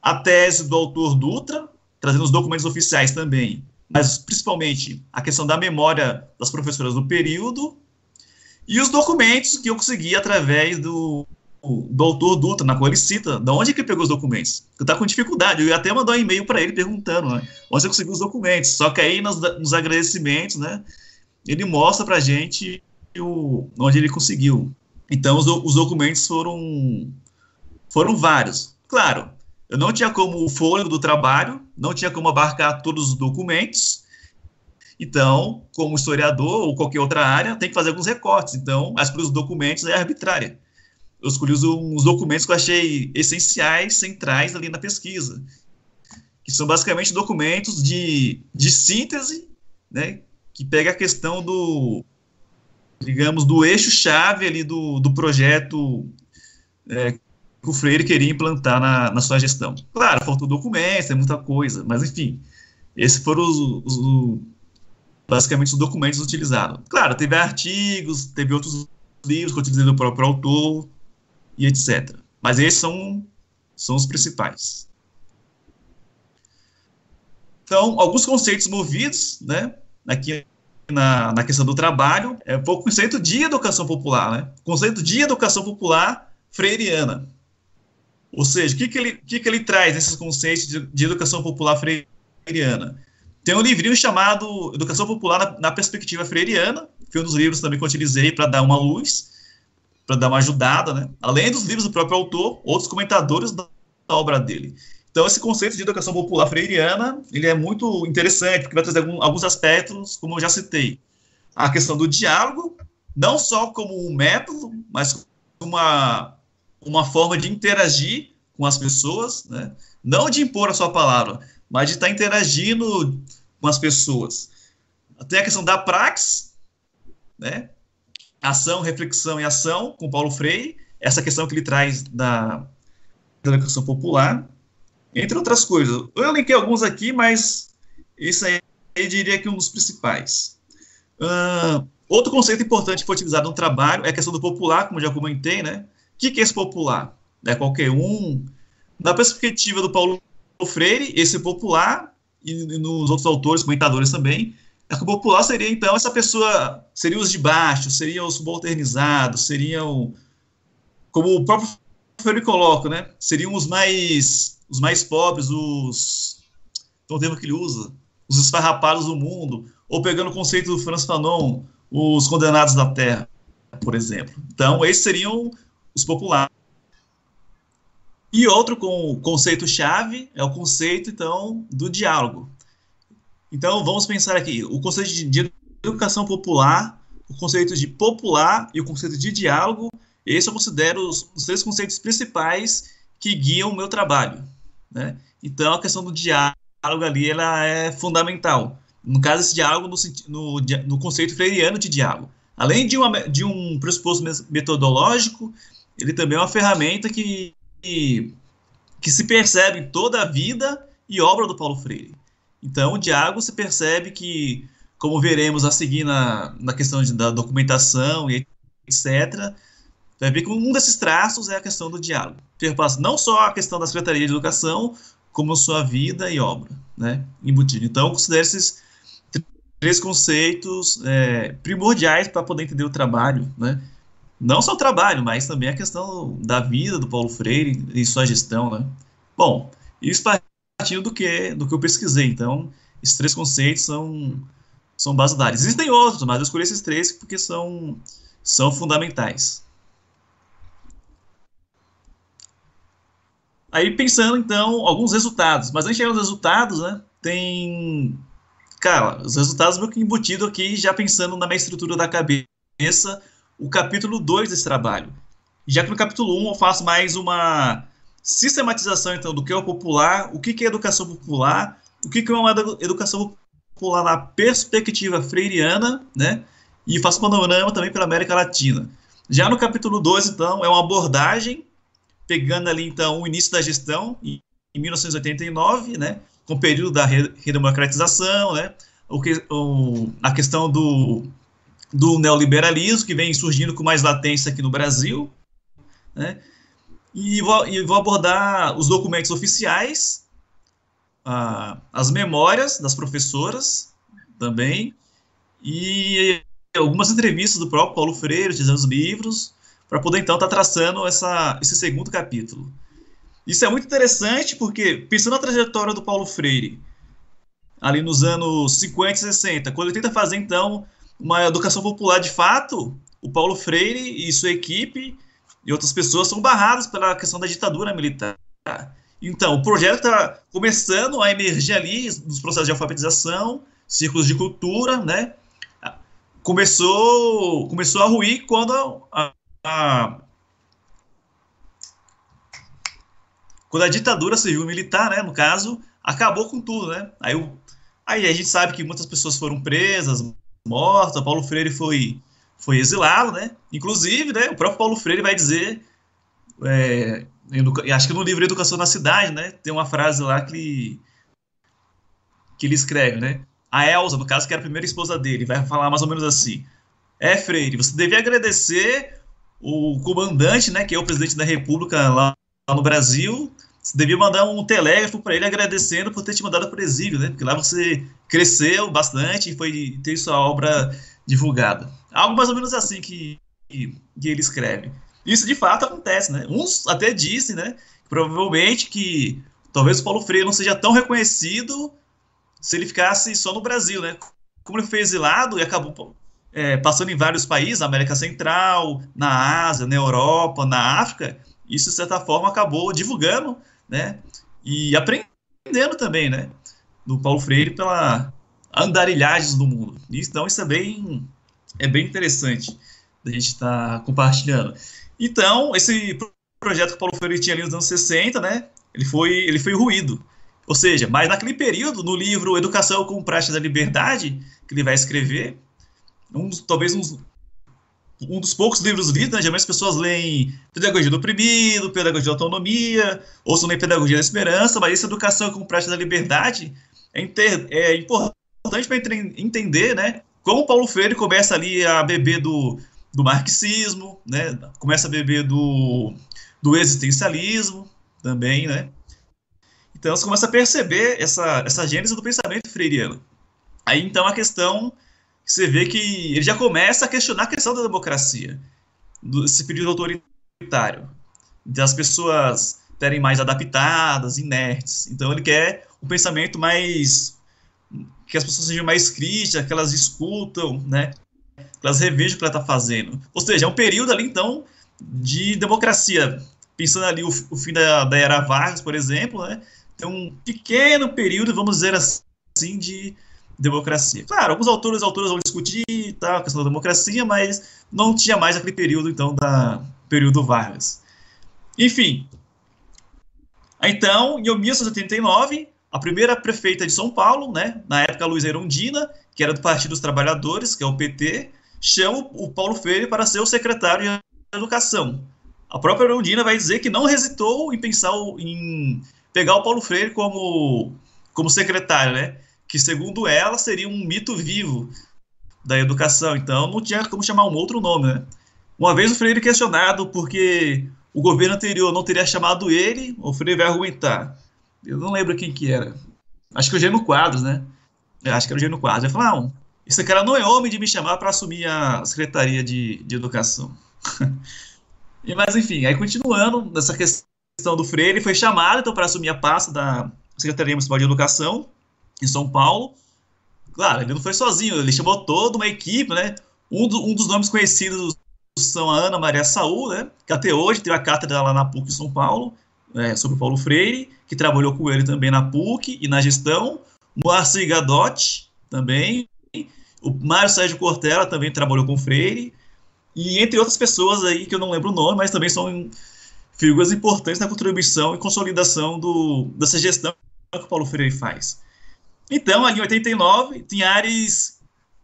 a tese do autor Dutra, trazendo os documentos oficiais também, mas principalmente a questão da memória das professoras do período, e os documentos que eu consegui através do autor Dutra, na qual ele cita de onde que ele pegou os documentos. Eu estava com dificuldade, eu ia até mandar um e-mail para ele perguntando, né, onde você conseguiu os documentos. Só que aí, nos agradecimentos, né, ele mostra para a gente onde ele conseguiu. Então, os documentos foram vários. Claro, eu não tinha como o fôlego do trabalho, não tinha como abarcar todos os documentos. Então, como historiador ou qualquer outra área, tem que fazer alguns recortes. Então, a escolha dos documentos é arbitrária. Eu escolhi os documentos que eu achei essenciais, centrais ali na pesquisa, que são basicamente documentos de síntese, né, que pega a questão digamos, do eixo-chave ali do projeto que o Freire queria implantar na sua gestão. Claro, faltou documentos, é muita coisa, mas, enfim, esses foram basicamente os documentos utilizados. Claro, teve artigos, teve outros livros que eu utilizei do próprio autor, e etc. Mas esses são os principais. Então, alguns conceitos movidos, né, aqui na questão do trabalho, foi o conceito de educação popular, né? O conceito de educação popular freiriana. Ou seja, o que ele traz nesses conceitos de educação popular freiriana? Tem um livrinho chamado Educação Popular na Perspectiva Freiriana, que foi um dos livros também que eu utilizei para dar uma luz, para dar uma ajudada, né? Além dos livros do próprio autor, outros comentadores da obra dele. Então, esse conceito de educação popular freiriana, ele é muito interessante, porque vai trazer alguns aspectos, como eu já citei. A questão do diálogo, não só como um método, mas como uma forma de interagir com as pessoas, né? Não de impor a sua palavra, mas de estar interagindo com as pessoas. Tem a questão da praxis, né? Ação, reflexão e ação, com Paulo Freire, essa questão que ele traz da educação popular, entre outras coisas. Eu elenquei alguns aqui, mas isso aí eu diria que é um dos principais. Outro conceito importante que foi utilizado no trabalho é a questão do popular, como eu já comentei, né? O que é esse popular? É qualquer um. Na perspectiva do Paulo Freire, esse popular, e nos outros autores, comentadores também, é que o popular seria, então, essa pessoa, seriam os de baixo, seriam os subalternizados, seriam, como o próprio Freire coloca, né? Seriam os mais pobres, então o termo que ele usa, os esfarrapados do mundo, ou pegando o conceito do Franz Fanon, os condenados da terra, por exemplo. Então, esses seriam os populares. E outro conceito-chave é o conceito, então, do diálogo. Então, vamos pensar aqui, o conceito de educação popular, o conceito de popular e o conceito de diálogo, esse eu considero os 3 conceitos principais que guiam o meu trabalho, né? Então, a questão do diálogo ali, ela é fundamental. No caso, esse diálogo no conceito freiriano de diálogo. Além de um pressuposto metodológico, ele também é uma ferramenta que se percebe em toda a vida e obra do Paulo Freire. Então, o diálogo se percebe que, como veremos a seguir na questão da documentação e etc., vai ver que um desses traços é a questão do diálogo. Perpassa não só a questão da Secretaria de Educação, como sua vida e obra, né, embutido. Então, considero esses três conceitos primordiais para poder entender o trabalho, né, não só o trabalho, mas também a questão da vida do Paulo Freire e sua gestão, né. Bom, isso partindo do que eu pesquisei, então, esses três conceitos são basilares. Existem outros, mas eu escolhi esses três porque são fundamentais. Aí pensando, então, alguns resultados. Mas antes de chegar nos resultados, né, cara, os resultados meio que embutido aqui, já pensando na minha estrutura da cabeça, o capítulo 2 desse trabalho. Já que no capítulo 1 eu faço mais uma sistematização, então, do que é o popular, o que é educação popular, o que é uma educação popular na perspectiva freiriana, né, e faço panorama também pela América Latina. Já no capítulo 2, então, é uma abordagem pegando ali, então, o início da gestão, em 1989, né, com o período da redemocratização, né, a questão do neoliberalismo, que vem surgindo com mais latência aqui no Brasil, né, e vou abordar os documentos oficiais, as memórias das professoras também, e algumas entrevistas do próprio Paulo Freire, utilizando os livros, para poder, então, estar traçando esse segundo capítulo. Isso é muito interessante porque, pensando na trajetória do Paulo Freire, ali nos anos 50 e 60, quando ele tenta fazer, então, uma educação popular de fato, o Paulo Freire e sua equipe e outras pessoas são barrados pela questão da ditadura militar. Então, o projeto está começando a emergir ali nos processos de alfabetização, círculos de cultura, né? Começou a ruir quando quando a ditadura civil-militar, né, no caso, acabou com tudo, né? Aí a gente sabe que muitas pessoas foram presas, mortas, Paulo Freire foi exilado, né? Inclusive, né, o próprio Paulo Freire vai dizer, acho que no livro Educação na Cidade, né, tem uma frase lá que ele escreve, né? A Elza, no caso, que era a primeira esposa dele, vai falar mais ou menos assim: Freire, você devia agradecer o comandante, né, que é o presidente da República lá no Brasil, você devia mandar um telégrafo para ele agradecendo por ter te mandado para o exílio, né, porque lá você cresceu bastante e tem sua obra divulgada. Algo mais ou menos assim que ele escreve. Isso de fato acontece, né? Uns até dizem, né, provavelmente que talvez o Paulo Freire não seja tão reconhecido se ele ficasse só no Brasil, né? Como ele foi exilado e acabou passando em vários países, na América Central, na Ásia, na Europa, na África, isso, de certa forma, acabou divulgando, né, e aprendendo também, né, do Paulo Freire pela andarilhagens do mundo. Então, isso é bem interessante da gente estar compartilhando. Então, esse projeto que o Paulo Freire tinha ali nos anos 60, né, ele foi ruído. Ou seja, mas naquele período, no livro Educação como Prática da Liberdade, que ele vai escrever, talvez um dos poucos livros lidos, né? Geralmente as pessoas leem Pedagogia do Oprimido, Pedagogia da Autonomia, ou só leem Pedagogia da Esperança, mas essa Educação como Prática da Liberdade é importante para entender, né, como Paulo Freire começa ali a beber do marxismo, né, começa a beber do existencialismo também, né. Então você começa a perceber essa gênese do pensamento freiriano. Aí então a questão, você vê que ele já começa a questionar a questão da democracia, desse período autoritário, das pessoas terem mais adaptadas, inertes. Então ele quer um pensamento mais, que as pessoas sejam mais críticas, que elas escutam, né, que elas revejam o que ela está fazendo. Ou seja, é um período ali, então, de democracia. Pensando ali o fim da era Vargas, por exemplo, né, tem um pequeno período, vamos dizer assim, de democracia. Claro, alguns autores vão discutir a questão da democracia, mas não tinha mais aquele período, então, período Vargas. Enfim. Então, em 1989, a primeira prefeita de São Paulo, né, na época a Luísa Erundina, que era do Partido dos Trabalhadores, que é o PT, chama o Paulo Freire para ser o secretário de Educação. A própria Erundina vai dizer que não hesitou em pensar em pegar o Paulo Freire como secretário, né, que, segundo ela, seria um mito vivo da educação. Então, não tinha como chamar um outro nome, né. Uma vez o Freire questionado porque o governo anterior não teria chamado ele, o Freire vai argumentar: eu não lembro quem que era. Acho que o Eugênio Quadros, né? Acho que era o Eugênio Quadros. Ele falou, não, esse cara não é homem de me chamar para assumir a Secretaria de Educação. Mas, enfim, aí continuando nessa questão do Freire, ele foi chamado, então, para assumir a pasta da Secretaria Municipal de Educação, em São Paulo. Claro, ele não foi sozinho, ele chamou toda uma equipe, né? Um dos nomes conhecidos são a Ana Maria Saul, né? Que até hoje tem a cátedra lá na PUC em São Paulo, sobre o Paulo Freire, que trabalhou com ele também na PUC e na gestão. Moacir Gadotti, também. O Mário Sérgio Cortella também trabalhou com o Freire. E entre outras pessoas aí, que eu não lembro o nome, mas também são figuras importantes na contribuição e consolidação dessa gestão que o Paulo Freire faz. Então, ali em 89, Ares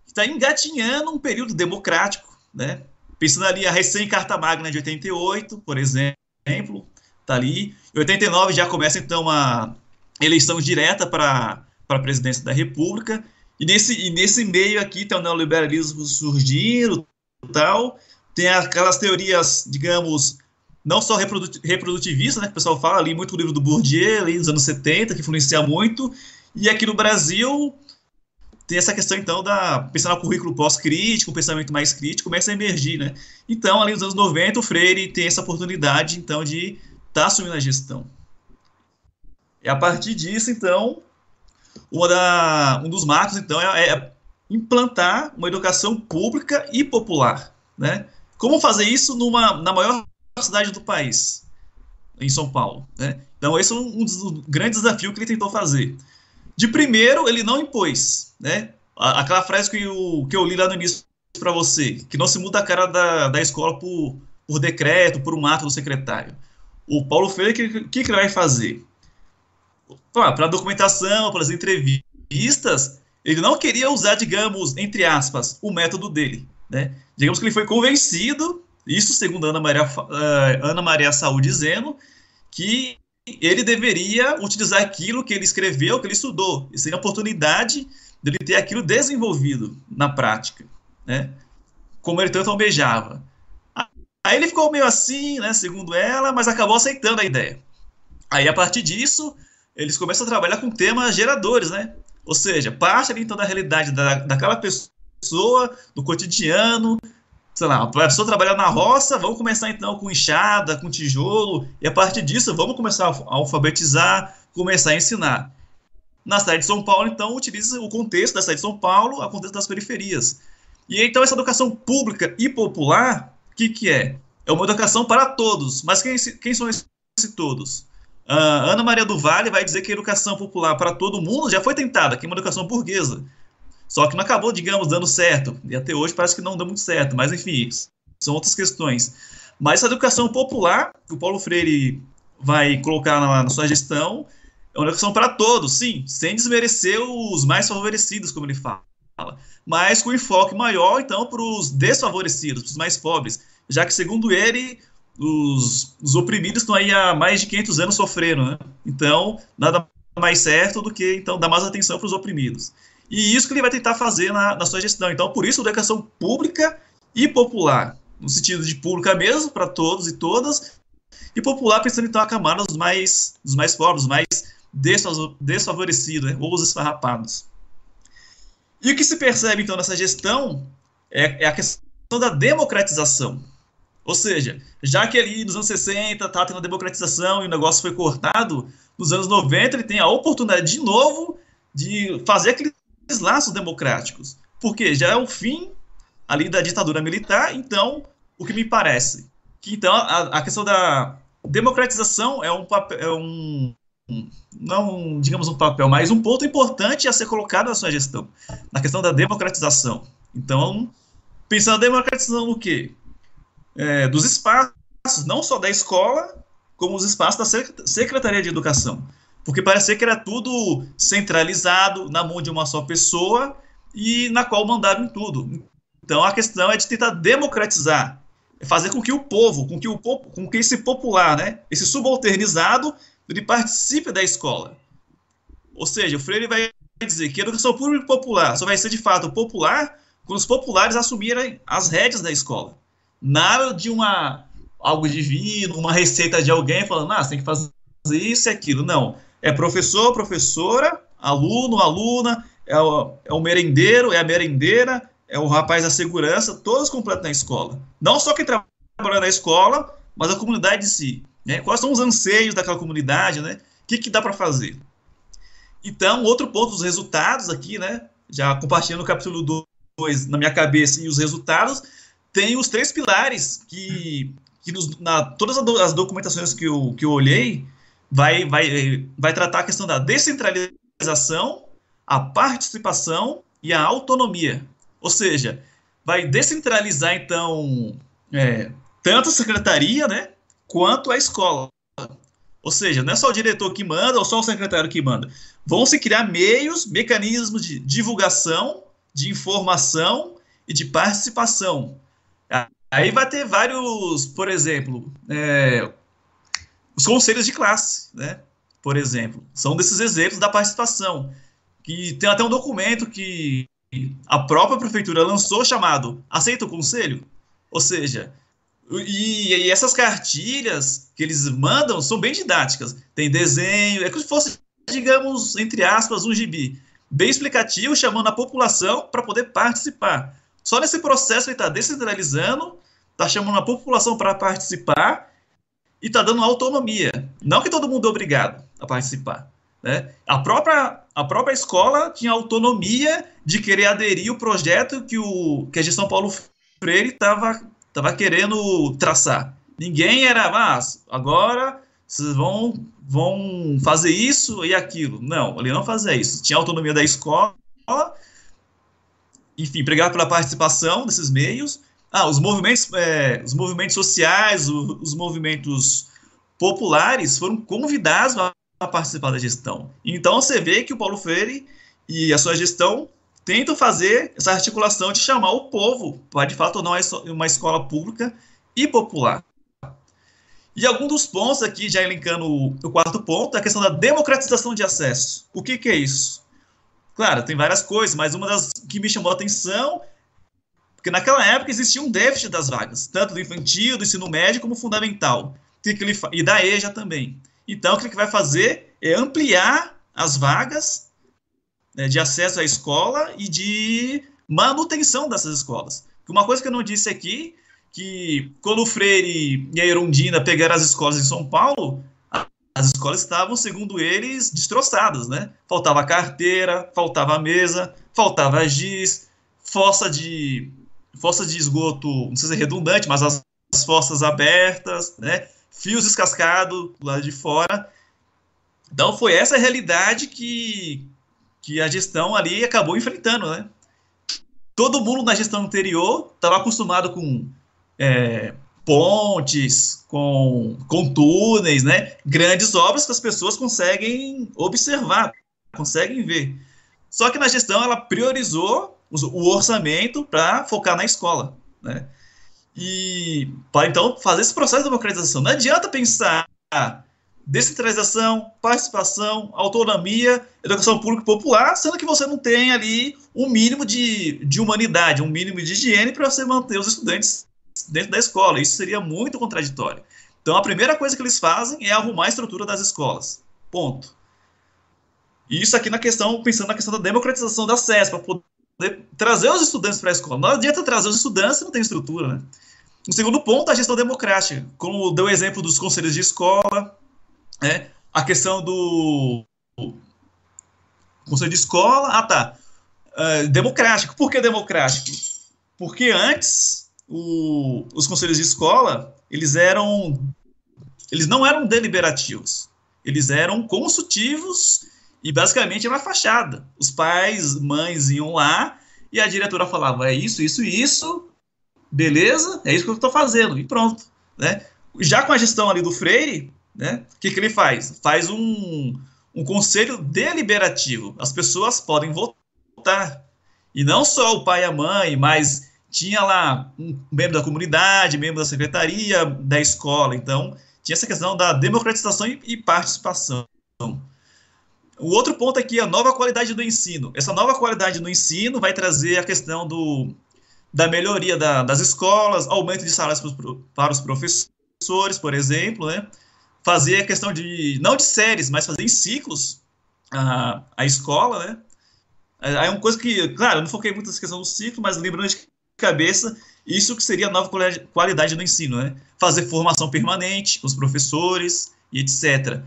está engatinhando um período democrático, né? Pensando ali a recém-Carta Magna de 88, por exemplo, está ali. Em 89 já começa, então, uma eleição direta para a presidência da República. E nesse meio aqui tem o neoliberalismo surgindo, tal. Tem aquelas teorias, digamos, não só reprodutivistas, né, que o pessoal fala ali, muito o livro do Bourdieu, ali nos anos 70, que influencia muito. E aqui no Brasil tem essa questão, então, pensar no currículo pós-crítico, um pensamento mais crítico, começa a emergir, né? Então, ali nos anos 90, o Freire tem essa oportunidade, então, de estar assumindo a gestão. E a partir disso, então, um dos marcos, então, é implantar uma educação pública e popular, né? Como fazer isso na maior cidade do país, em São Paulo, né? Então, esse é um dos grandes desafios que ele tentou fazer. De primeiro, ele não impôs, né? Aquela frase que eu li lá no início para você, que não se muda a cara da escola por decreto, por um ato do secretário. O Paulo Freire, o que ele vai fazer? Para a documentação, para as entrevistas, ele não queria usar, digamos, entre aspas, o método dele, né? Digamos que ele foi convencido, isso segundo Ana Maria Saúl dizendo, que ele deveria utilizar aquilo que ele escreveu, que ele estudou. Isso seria a oportunidade dele ter aquilo desenvolvido na prática, né? Como ele tanto almejava. Aí ele ficou meio assim, né, segundo ela, mas acabou aceitando a ideia. Aí, a partir disso, eles começam a trabalhar com temas geradores, né? Ou seja, parte ali, então, da realidade daquela pessoa, do cotidiano. Sei lá, a pessoa trabalhar na roça, vamos começar então com enxada, com tijolo, e a partir disso vamos começar a alfabetizar, começar a ensinar. Na cidade de São Paulo, então, utiliza o contexto da cidade de São Paulo, o contexto das periferias. E então essa educação pública e popular, o que é? É uma educação para todos, mas quem são esses todos? Ana Maria do Vale vai dizer que a educação popular para todo mundo já foi tentada, que é uma educação burguesa. Só que não acabou, digamos, dando certo. E até hoje parece que não deu muito certo. Mas, enfim, são outras questões. Mas essa educação popular, que o Paulo Freire vai colocar na sua gestão, é uma educação para todos, sim, sem desmerecer os mais favorecidos, como ele fala. Mas com enfoque maior, então, para os desfavorecidos, para os mais pobres. Já que, segundo ele, os oprimidos estão aí há mais de 500 anos sofrendo, né? Então, nada mais certo do que, então, dar mais atenção para os oprimidos. E isso que ele vai tentar fazer na sua gestão. Então, por isso, educação pública e popular. No sentido de pública mesmo, para todos e todas, e popular pensando, então, a camada dos mais pobres, dos mais desfavorecidos, né? Ou os esfarrapados. E o que se percebe, então, nessa gestão é a questão da democratização. Ou seja, já que ali nos anos 60 estava tendo a democratização e o negócio foi cortado, nos anos 90 ele tem a oportunidade de novo de fazer aqueles laços democráticos, porque já é o fim ali da ditadura militar. Então, o que me parece que então a questão da democratização não digamos um papel, mas um ponto importante a ser colocado na sua gestão, na questão da democratização. Então, pensando na democratização do quê? Dos espaços, não só da escola, como os espaços da Secretaria de Educação. Porque parecia que era tudo centralizado na mão de uma só pessoa e na qual mandava em tudo. Então a questão é de tentar democratizar, fazer com que o povo, com que esse popular, né, esse subalternizado, ele participe da escola. Ou seja, o Freire vai dizer que a educação pública e popular só vai ser de fato popular quando os populares assumirem as rédeas da escola. Nada de algo divino, uma receita de alguém falando, você tem que fazer isso e aquilo. Não. É professor, professora, aluno, aluna, é o merendeiro, é a merendeira, é o rapaz da segurança, todos completos na escola. Não só quem trabalha na escola, mas a comunidade em si. Né? Quais são os anseios daquela comunidade, né? O que dá para fazer? Então, outro ponto dos resultados aqui, né? Já compartilhando o capítulo 2 na minha cabeça e os resultados, tem os 3 pilares que todas as documentações que eu olhei vai tratar a questão da descentralização, a participação e a autonomia. Ou seja, vai descentralizar, então, tanto a secretaria, né, quanto a escola. Ou seja, não é só o diretor que manda ou só o secretário que manda. Vão se criar mecanismos de divulgação, de informação e de participação. Aí vai ter vários, por exemplo, os conselhos de classe, né? Por exemplo, são desses exemplos da participação. Que tem até um documento que a própria prefeitura lançou chamado Aceita o Conselho? Ou seja, e essas cartilhas que eles mandam são bem didáticas. Tem desenho, é como se fosse, digamos, entre aspas, um gibi. Bem explicativo, chamando a população para poder participar. Só nesse processo ele está descentralizando, está chamando a população para participar e está dando autonomia. Não que todo mundo é obrigado a participar. Né? A própria escola tinha autonomia de querer aderir ao projeto que a gestão Paulo Freire estava querendo traçar. Ninguém era, agora vocês vão fazer isso e aquilo. Não, ele não fazia isso. Tinha autonomia da escola, enfim, pregar pela participação desses meios. Os movimentos sociais, os movimentos populares foram convidados a participar da gestão. Então você vê que o Paulo Freire e a sua gestão tentam fazer essa articulação de chamar o povo para, de fato, tornar uma escola pública e popular. E algum dos pontos aqui, já elencando o 4º ponto, é a questão da democratização de acesso. O que é isso? Claro, tem várias coisas, mas uma das que me chamou a atenção, porque naquela época existia um déficit das vagas, tanto do infantil, do ensino médio, como fundamental, e da EJA também. Então, o que ele vai fazer é ampliar as vagas, né, de acesso à escola e de manutenção dessas escolas. Uma coisa que eu não disse aqui, que quando o Freire e a Erundina pegaram as escolas em São Paulo, as escolas estavam, segundo eles, destroçadas, né? Faltava carteira, faltava mesa, faltava giz, fossa de esgoto, não sei se é redundante, mas as fossas abertas, né? Fios descascados do lado de fora. Então foi essa a realidade que a gestão ali acabou enfrentando, né? Todo mundo na gestão anterior estava acostumado com pontes, com túneis, né? Grandes obras que as pessoas conseguem observar, conseguem ver. Só que na gestão ela priorizou o orçamento para focar na escola, né? E para então fazer esse processo de democratização. Não adianta pensar descentralização, participação, autonomia, educação pública e popular, sendo que você não tem ali um mínimo de humanidade, um mínimo de higiene para você manter os estudantes dentro da escola. Isso seria muito contraditório. Então, a primeira coisa que eles fazem é arrumar a estrutura das escolas. Ponto. E isso aqui pensando na questão da democratização do acesso, para poder trazer os estudantes para a escola. Não adianta trazer os estudantes se não tem estrutura, né? O segundo ponto é a gestão democrática, como deu o exemplo dos conselhos de escola, a questão do conselho de escola, democrático. Por que democrático? Porque antes os conselhos de escola, eles não eram deliberativos, eles eram consultivos e basicamente era uma fachada. Os pais, mães iam lá e a diretora falava, é isso, isso e isso, beleza, é isso que eu estou fazendo, e pronto, né? Já com a gestão ali do Freire, né, o que ele faz? Faz um conselho deliberativo. As pessoas podem votar. E não só o pai e a mãe, mas tinha lá um membro da comunidade, membro da secretaria, da escola. Então, tinha essa questão da democratização e participação. O outro ponto aqui é a nova qualidade do ensino. Essa nova qualidade do ensino vai trazer a questão da melhoria das escolas, aumento de salários para os professores, por exemplo, né? fazer a questão não de séries, mas fazer em ciclos a escola, né? Aí é uma coisa que, claro, eu não foquei muito nessa questão do ciclo, mas lembrando de cabeça, isso que seria a nova qualidade do ensino, né? Fazer formação permanente com os professores e etc.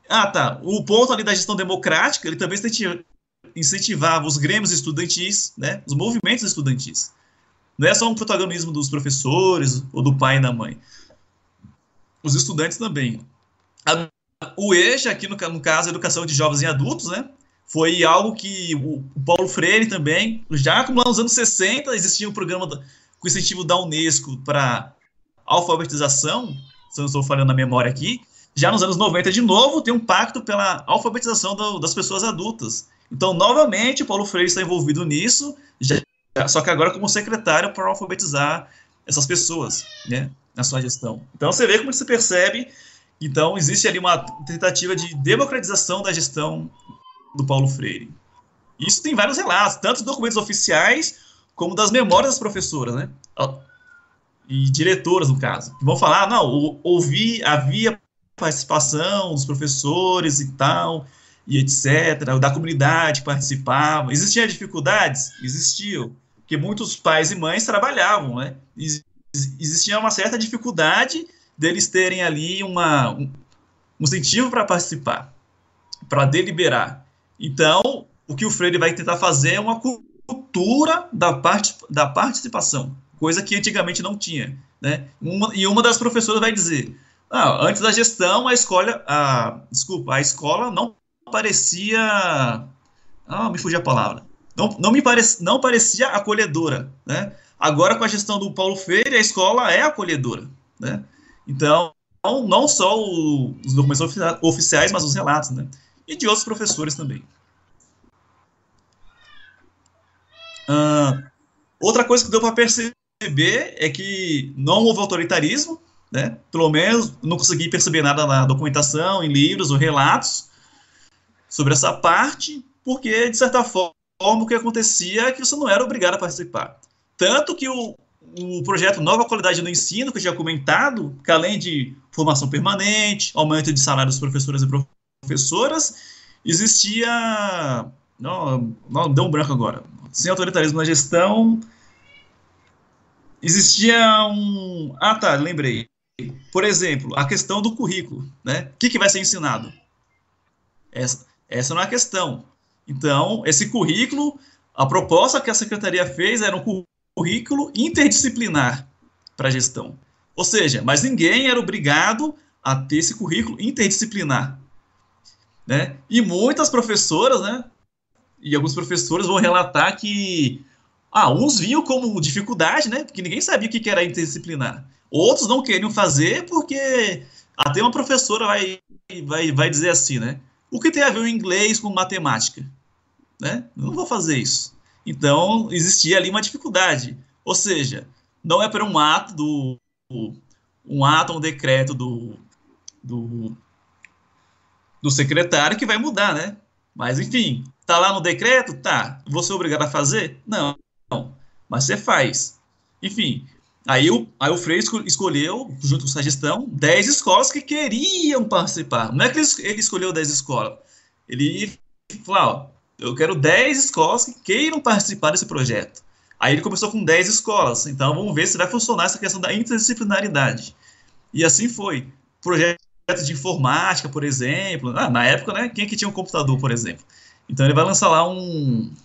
Tá. O ponto ali da gestão democrática, ele também incentivava os grêmios estudantis, né? Os movimentos estudantis. Não é só um protagonismo dos professores ou do pai e da mãe. Os estudantes também. O EJA, aqui no caso, Educação de Jovens e Adultos, né? Foi algo que o Paulo Freire também, já como lá nos anos 60, existia um programa com incentivo da Unesco para alfabetização, se eu não estou falando na memória aqui. Já nos anos 90, de novo, tem um pacto pela alfabetização das pessoas adultas. Então, novamente, o Paulo Freire está envolvido nisso, só que agora como secretário para alfabetizar essas pessoas, né, na sua gestão. Então, você vê como você percebe. Então, existe ali uma tentativa de democratização da gestão do Paulo Freire. Isso tem vários relatos, tanto dos documentos oficiais, como das memórias das professoras, né? E diretoras, no caso. Que vão falar, não, havia participação dos professores e tal, e etc. Da comunidade participava. Existiam dificuldades? Existiam. Porque muitos pais e mães trabalhavam, né? Existia uma certa dificuldade deles terem ali um incentivo para participar, para deliberar. Então, o que o Freire vai tentar fazer é uma cultura da participação, coisa que antigamente não tinha, né? E uma das professoras vai dizer, antes da gestão, a escola não parecia... me fugiu a palavra. Não parecia acolhedora, né? Agora, com a gestão do Paulo Freire, a escola é acolhedora, né? Então, não só os documentos oficiais, mas os relatos, né? E de outros professores também. Outra coisa que deu para perceber é que não houve autoritarismo, né? Pelo menos não consegui perceber nada na documentação, em livros ou relatos sobre essa parte, porque, de certa forma, o que acontecia é que você não era obrigado a participar. Tanto que o projeto Nova Qualidade no Ensino, que eu já comentado, que além de formação permanente, aumento de salário dos professores e professoras, existia... Não, deu um branco agora. Sem autoritarismo na gestão, existia lembrei. Por exemplo, a questão do currículo, né? O que vai ser ensinado? Essa não é a questão. Então, esse currículo, a proposta que a secretaria fez era um currículo interdisciplinar para a gestão. Ou seja, mas ninguém era obrigado a ter esse currículo interdisciplinar, né? E muitas professoras, né, e alguns professores vão relatar que uns viam como dificuldade, né, porque ninguém sabia o que era interdisciplinar. Outros não queriam fazer porque até uma professora vai dizer assim, né, o que tem a ver o inglês com matemática? Né? Não vou fazer isso. Então, existia ali uma dificuldade. Ou seja, não é para um ato, um decreto do secretário que vai mudar, né? Mas, enfim, tá lá no decreto? Tá. Você é obrigado a fazer? Não. Mas você faz. Enfim, aí o Freire escolheu, junto com essa gestão, 10 escolas que queriam participar. Não é que ele escolheu 10 escolas. Ele falou, eu quero 10 escolas que queiram participar desse projeto. Aí ele começou com 10 escolas. Então, vamos ver se vai funcionar essa questão da interdisciplinaridade. E assim foi. Projetos de informática, por exemplo. Na época, né, quem é que tinha um computador, por exemplo? Então, ele vai lançar lá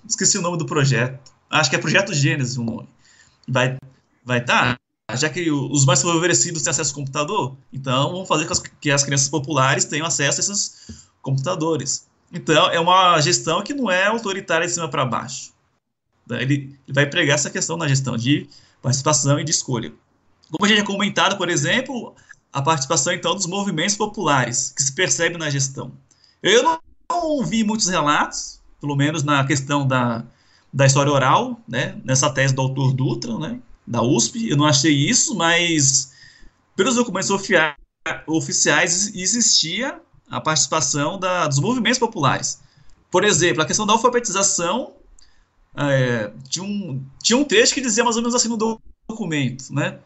esqueci o nome do projeto. Acho que é Projeto Gênesis o nome. Vai já que os mais favorecidos têm acesso ao computador, então vamos fazer com que as crianças populares tenham acesso a esses computadores. Então, é uma gestão que não é autoritária de cima para baixo. Ele vai pregar essa questão na gestão de participação e de escolha. Como a gente já comentado, por exemplo, a participação, então, dos movimentos populares, que se percebe na gestão. Eu não vi muitos relatos, pelo menos na questão da história oral, né, nessa tese do autor Dutra, né, da USP, eu não achei isso, mas pelos documentos oficiais existia a participação dos movimentos populares. Por exemplo, a questão da alfabetização, tinha um trecho que dizia mais ou menos assim no documento, né?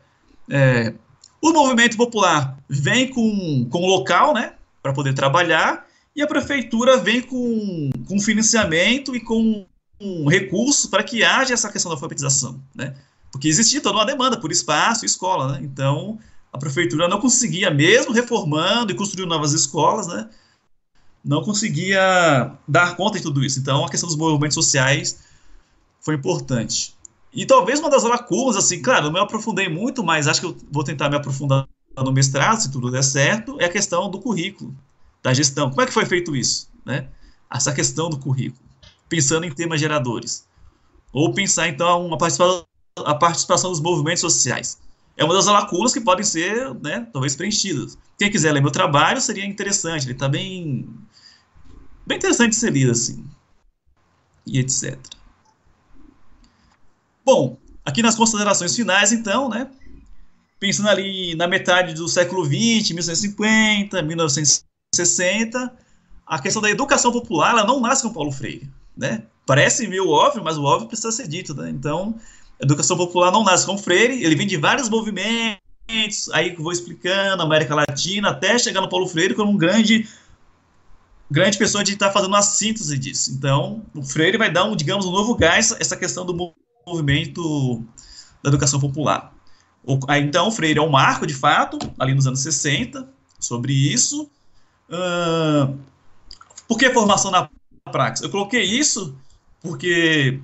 O movimento popular vem com local, né, para poder trabalhar, e a prefeitura vem com financiamento e com um recurso para que haja essa questão da alfabetização, né? Porque existia toda uma demanda por espaço e escola, né? Então, a prefeitura não conseguia, mesmo reformando e construindo novas escolas, né, não conseguia dar conta de tudo isso. Então, a questão dos movimentos sociais foi importante. E talvez uma das lacunas, assim, claro, não me aprofundei muito, mas acho que eu vou tentar me aprofundar no mestrado, se tudo der certo, é a questão do currículo, da gestão. Como é que foi feito isso, né? Essa questão do currículo, pensando em temas geradores. Ou pensar, então, a participação dos movimentos sociais. É uma das lacunas que podem ser, né, talvez preenchidas. Quem quiser ler meu trabalho, seria interessante, ele está bem interessante de ser lido, assim, e etc. Bom, aqui nas considerações finais, então, né, pensando ali na metade do século XX, 1950, 1960, a questão da educação popular, ela não nasce com Paulo Freire, né? Parece meio óbvio, mas o óbvio precisa ser dito, né? Então, a educação popular não nasce com Freire, ele vem de vários movimentos, aí que vou explicando, América Latina, até chegar no Paulo Freire como um grande pessoa de estar fazendo uma síntese disso. Então, o Freire vai dar, digamos, um novo gás essa questão do movimento da educação popular. Então, o Freire é um marco, de fato, ali nos anos 60, sobre isso. Por que formação na praxis? Eu coloquei isso porque,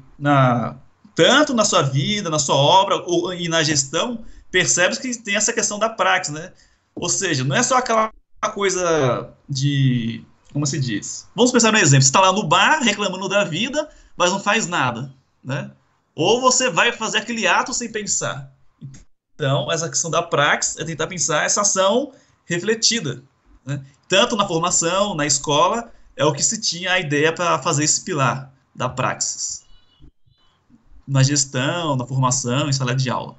tanto na sua vida, na sua obra e na gestão, percebe que tem essa questão da praxis, né? Ou seja, não é só aquela coisa de... Como se diz? Vamos pensar no exemplo. Você está lá no bar, reclamando da vida, mas não faz nada, né? Ou você vai fazer aquele ato sem pensar. Então, essa questão da praxis é tentar pensar essa ação refletida, né? Tanto na formação, na escola, é o que se tinha a ideia para fazer esse pilar da praxis. Na gestão, na formação, em sala de aula.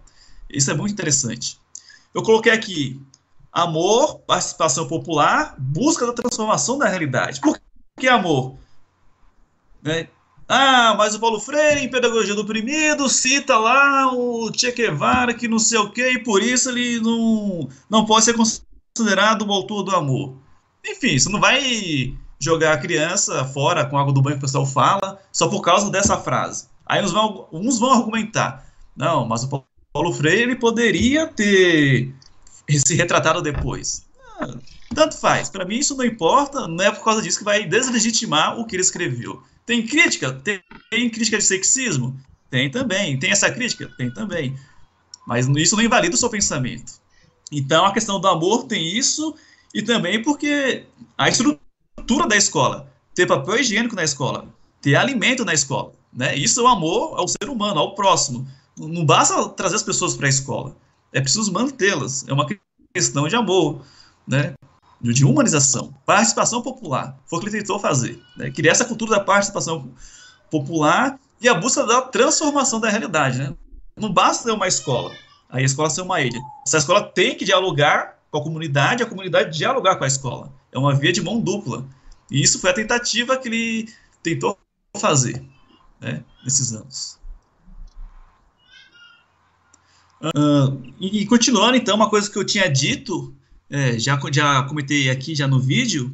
Isso é muito interessante. Eu coloquei aqui amor, participação popular, busca da transformação da realidade. Por que amor? Né? Mas o Paulo Freire, em Pedagogia do Oprimido, cita lá o Che Guevara, que não sei o quê, e por isso ele não pode ser considerado o autor do amor. Enfim, você não vai jogar a criança fora com água do banho que o pessoal fala, só por causa dessa frase. Aí uns vão argumentar, não, mas o Paulo Freire ele poderia ter se retratado depois. Tanto faz. Para mim isso não importa, não é por causa disso que vai deslegitimar o que ele escreveu. Tem crítica? Tem crítica de sexismo? Tem também. Tem essa crítica? Tem também. Mas isso não invalida o seu pensamento. Então a questão do amor tem isso, e também porque a estrutura da escola, ter papel higiênico na escola, ter alimento na escola, né? Isso é o amor ao ser humano, ao próximo. Não basta trazer as pessoas para a escola. É preciso mantê-las. É uma questão de amor, né? De humanização. Participação popular. Foi o que ele tentou fazer, né? Criar essa cultura da participação popular e a busca da transformação da realidade, né? Não basta ter uma escola, aí a escola ser uma ilha. Essa escola tem que dialogar com a comunidade dialogar com a escola. É uma via de mão dupla. E isso foi a tentativa que ele tentou fazer, né, nesses anos. E continuando, então, uma coisa que eu tinha dito, já comentei aqui já no vídeo,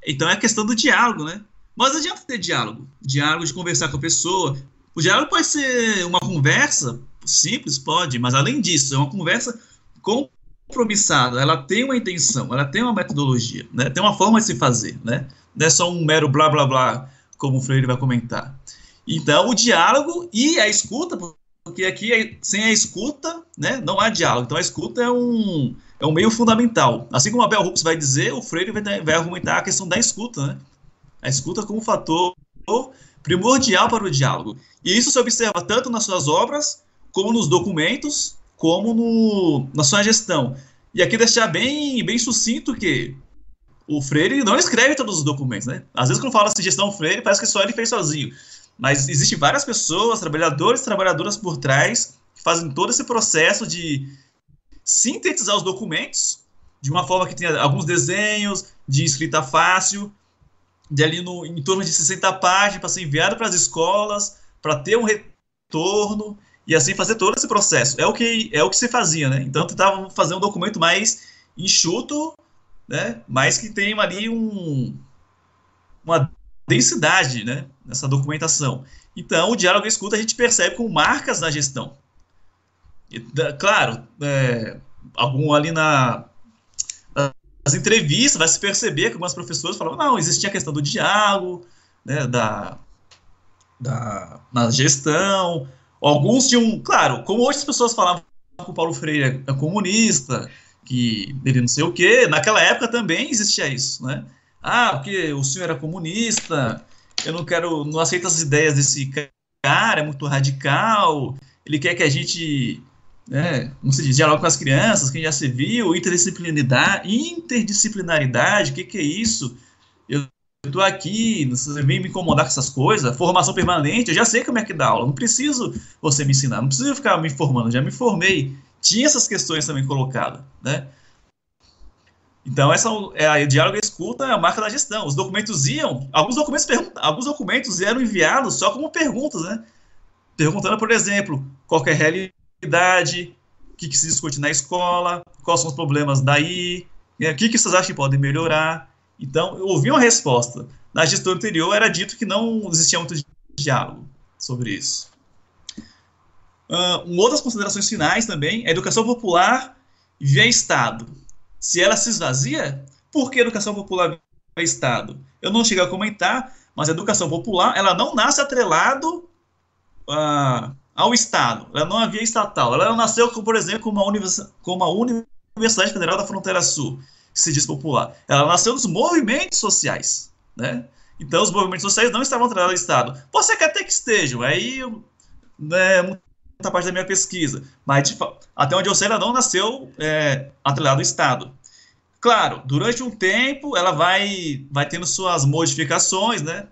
então é a questão do diálogo, né? Mas não adianta ter diálogo de conversar com a pessoa. O diálogo pode ser uma conversa simples, pode, mas além disso, é uma conversa compromissada, ela tem uma intenção, ela tem uma metodologia, né? Tem uma forma de se fazer, né? Não é só um mero blá blá blá, como o Freire vai comentar. Então, o diálogo e a escuta, porque aqui, sem a escuta, né, não há diálogo. Então, a escuta é um meio fundamental. Assim como a Bell Hooks vai dizer, o Freire vai argumentar a questão da escuta, né? A escuta como um fator primordial para o diálogo. E isso se observa tanto nas suas obras, como nos documentos, como na sua gestão. E aqui deixar bem sucinto que o Freire não escreve todos os documentos, né? Às vezes quando fala de gestão Freire, parece que só ele fez sozinho. Mas existem várias pessoas, trabalhadores e trabalhadoras por trás, que fazem todo esse processo de sintetizar os documentos de uma forma que tenha alguns desenhos, de escrita fácil, de ali em torno de 60 páginas para ser enviado para as escolas, para ter um retorno. e assim fazer todo esse processo. É o que se fazia, né? Então tentavam fazer um documento mais enxuto, né? Mas que tenha ali uma densidade, né? Nessa documentação. Então o diálogo e escuta a gente percebe com marcas na gestão. E, claro, algum ali nas entrevistas vai se perceber que algumas professoras falavam, não, existia a questão do diálogo, né, na gestão. Alguns tinham, claro, como hoje as pessoas falavam que o Paulo Freire é comunista, que ele não sei o quê, naquela época também existia isso, né? Ah, porque o senhor era comunista, eu não aceito as ideias desse cara, é muito radical, ele quer que a gente, né, não se diz, dialogue com as crianças, quem já se viu, interdisciplinaridade, o que é isso? Eu estou aqui, você vem me incomodar com essas coisas, formação permanente, eu já sei como é que dá aula, não preciso você me ensinar, não preciso ficar me informando, já me formei. Tinha essas questões também colocadas, né? Então, essa é o diálogo e a escuta é a marca da gestão. Os documentos alguns documentos eram enviados só como perguntas, né? Perguntando, por exemplo, qual é a realidade, o que se discute na escola, quais são os problemas daí, o que vocês acham que podem melhorar. Então, eu ouvi uma resposta. Na gestão anterior era dito que não existia muito diálogo sobre isso. Outras considerações finais também, a educação popular via Estado. Se ela se esvazia, por que educação popular via Estado? Eu não cheguei a comentar, mas a educação popular ela não nasce atrelado ao Estado. Ela não havia estatal. Ela nasceu, por exemplo, como a Universidade Federal da Fronteira Sul, que se diz popular. Ela nasceu dos movimentos sociais, né? Então, os movimentos sociais não estavam atrelados ao Estado. Pode ser que até que estejam. Aí, muita parte da minha pesquisa, mas até onde eu sei, ela não nasceu atrelada ao Estado. Claro, durante um tempo, ela vai tendo suas modificações, né?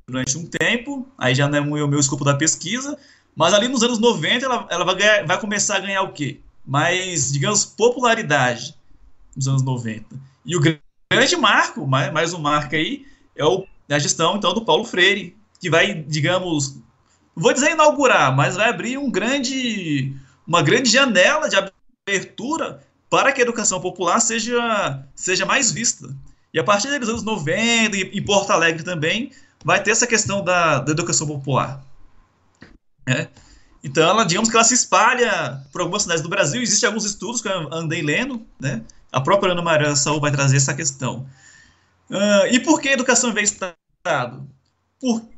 Durante um tempo, aí já não é o meu escopo da pesquisa, mas ali nos anos 90 ela vai começar a ganhar o quê? Mais, digamos, popularidade nos anos 90. E o grande marco, mais um marco aí, é a gestão, então, do Paulo Freire, que vai, digamos, não vou dizer inaugurar, mas vai abrir uma grande janela de abertura para que a educação popular seja mais vista. E a partir dos anos 90, e em Porto Alegre também, vai ter essa questão da educação popular. Então, digamos que ela se espalha por algumas cidades do Brasil. Existem alguns estudos que eu andei lendo, né? A própria Ana Maria Saúl vai trazer essa questão. E por que a educação vem Estado?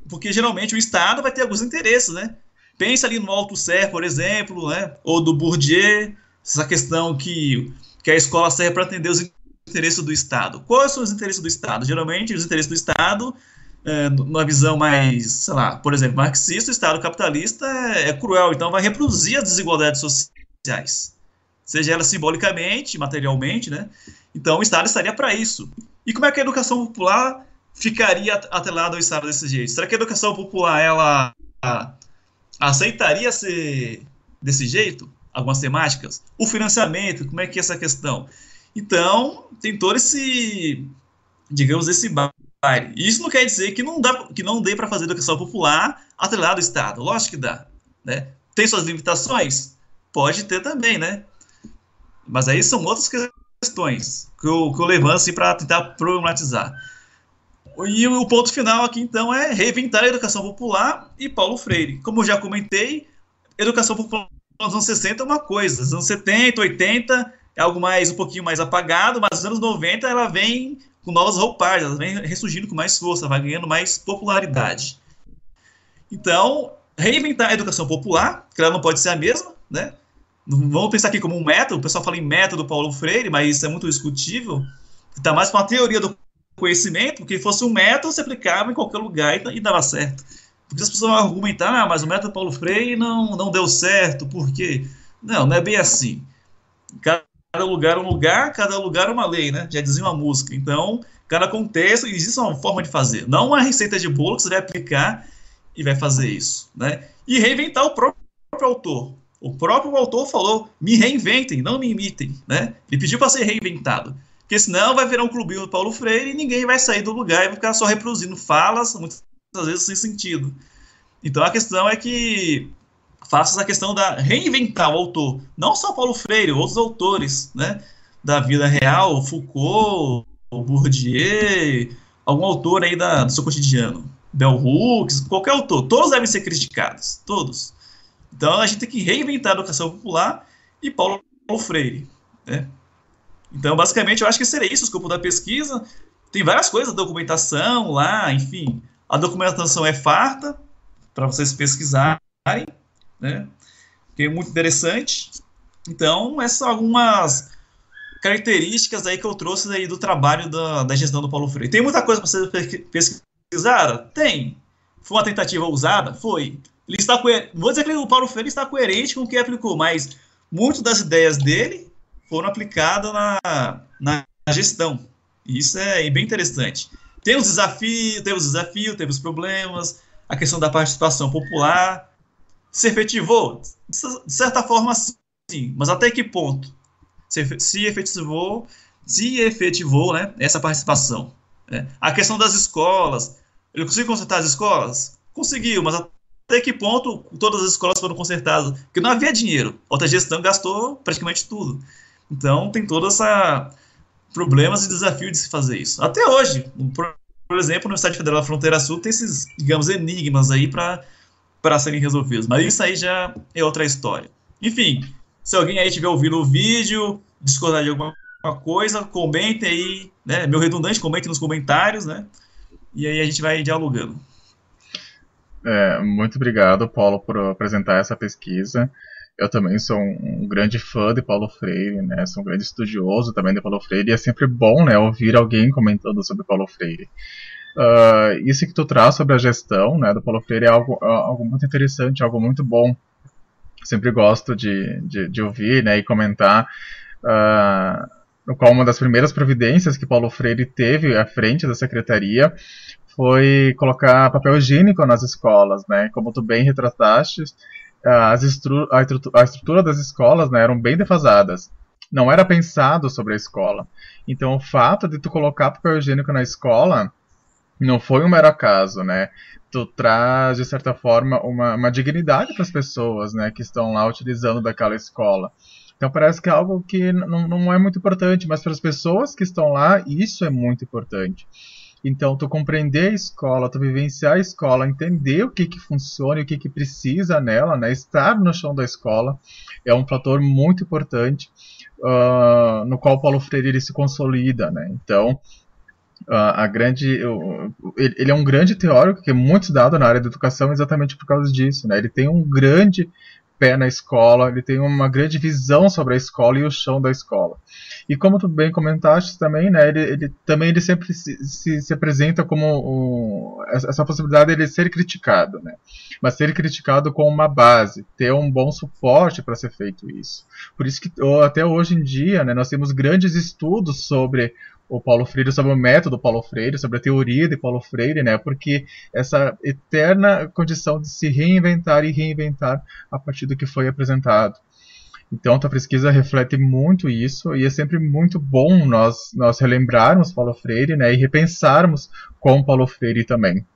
Porque geralmente o Estado vai ter alguns interesses, né? Pensa ali no Althusser, por exemplo, né? Ou do Bourdieu, essa questão que a escola serve para atender os interesses do Estado. Quais são os interesses do Estado? Geralmente, os interesses do Estado, numa visão mais, sei lá, por exemplo, marxista, o Estado capitalista é cruel, então vai reproduzir as desigualdades sociais, seja ela simbolicamente, materialmente, né? Então, o Estado estaria para isso. E como é que a educação popular ficaria atrelada ao Estado desse jeito? Será que a educação popular ela aceitaria ser desse jeito? Algumas temáticas? O financiamento, como é que é essa questão? Então, tem todo esse, digamos, esse baile. Isso não quer dizer que não dê para fazer educação popular atrelada ao Estado. Lógico que dá, né? Tem suas limitações? Pode ter também, né? Mas aí são outras questões que eu levanto assim, para tentar problematizar. E o ponto final aqui, então, é reinventar a educação popular e Paulo Freire. Como eu já comentei, educação popular nos anos 60 é uma coisa, nos anos 70, 80 é algo um pouquinho mais apagado, mas nos anos 90 ela vem com novas roupagens, ela vem ressurgindo com mais força, vai ganhando mais popularidade. Então, reinventar a educação popular, que ela não pode ser a mesma, né? Vamos pensar aqui como um método, o pessoal fala em método Paulo Freire, mas isso é muito discutível, está mais para uma teoria do conhecimento, porque fosse um método, se aplicava em qualquer lugar e dava certo. Porque as pessoas vão argumentar, mas o método Paulo Freire não deu certo, por quê? Não é bem assim. Cada lugar é um lugar, cada lugar é uma lei, né? Já dizia uma música. Então, cada contexto, existe uma forma de fazer. Não uma receita de bolo que você vai aplicar e vai fazer isso, né? E reinventar o próprio autor. O próprio autor falou, me reinventem, não me imitem, né? Ele pediu para ser reinventado. Porque senão vai virar um clubinho do Paulo Freire e ninguém vai sair do lugar e vai ficar só reproduzindo falas, muitas vezes sem sentido. Então a questão é que faço essa questão da reinventar o autor. Não só Paulo Freire, outros autores, né, da vida real, Foucault, Bourdieu, algum autor aí do seu cotidiano. Bell Hooks, qualquer autor. Todos devem ser criticados. Todos. Então a gente tem que reinventar a educação popular e Paulo Freire, né? Então, basicamente, eu acho que seria isso o escopo da pesquisa. Tem várias coisas, documentação lá, enfim. A documentação é farta para vocês pesquisarem, né? Que é muito interessante. Então, essas são algumas características aí que eu trouxe aí do trabalho da gestão do Paulo Freire. Tem muita coisa para ser pesquisada? Tem. Foi uma tentativa ousada? Foi. Ele está vou dizer que o Paulo Freire está coerente com o que aplicou, mas muitas das ideias dele foram aplicadas na gestão. E isso é bem interessante. Tem os desafios, teve os problemas, a questão da participação popular. Se efetivou? De certa forma, sim. Mas até que ponto? Se efetivou, né, essa participação. Né? A questão das escolas. Ele conseguiu consertar as escolas? Conseguiu, mas até que ponto todas as escolas foram consertadas? Porque não havia dinheiro. A outra gestão gastou praticamente tudo. Então, tem todos esses problemas e desafios de se fazer isso. Até hoje, por exemplo, no Estado Federal da Fronteira Sul, tem esses, digamos, enigmas aí para serem resolvidos. Mas isso aí já é outra história. Enfim, se alguém aí tiver ouvido o vídeo, discordar de alguma coisa, comentem aí, né? Meu redundante, comentem nos comentários, né? E aí a gente vai dialogando. Muito obrigado, Paulo, por apresentar essa pesquisa. Eu também sou um grande fã de Paulo Freire, né? Sou um grande estudioso também de Paulo Freire, e é sempre bom, né, ouvir alguém comentando sobre Paulo Freire. Isso que tu traz sobre a gestão, né, do Paulo Freire é algo muito interessante, algo muito bom. Sempre gosto de ouvir, né, e comentar, no qual uma das primeiras providências que Paulo Freire teve à frente da secretaria foi colocar papel higiênico nas escolas, né? Como tu bem retrataste, a estrutura das escolas, né, eram bem defasadas. Não era pensado sobre a escola. Então, o fato de tu colocar papel higiênico na escola não foi um mero acaso, né? Tu traz, de certa forma, uma dignidade para as pessoas, né, que estão lá utilizando daquela escola. Então, parece que é algo que não é muito importante, mas para as pessoas que estão lá, isso é muito importante. Então, tu compreender a escola, tu vivenciar a escola, entender o que funciona e o que precisa nela, né? Estar no chão da escola é um fator muito importante, no qual Paulo Freire ele se consolida, né? Então, ele é um grande teórico que é muito estudado na área da educação exatamente por causa disso, né? Ele tem um grande pé na escola, ele tem uma grande visão sobre a escola e o chão da escola. E como tu bem comentaste também, né, ele sempre se apresenta como essa possibilidade de ele ser criticado, né, mas ser criticado com uma base, ter um bom suporte para ser feito isso. Por isso que até hoje em dia, né, nós temos grandes estudos sobre o Paulo Freire, sobre o método Paulo Freire, sobre a teoria de Paulo Freire, né? Porque essa eterna condição de se reinventar e reinventar a partir do que foi apresentado. Então, a pesquisa reflete muito isso, e é sempre muito bom nós relembrarmos Paulo Freire, né? E repensarmos com Paulo Freire também.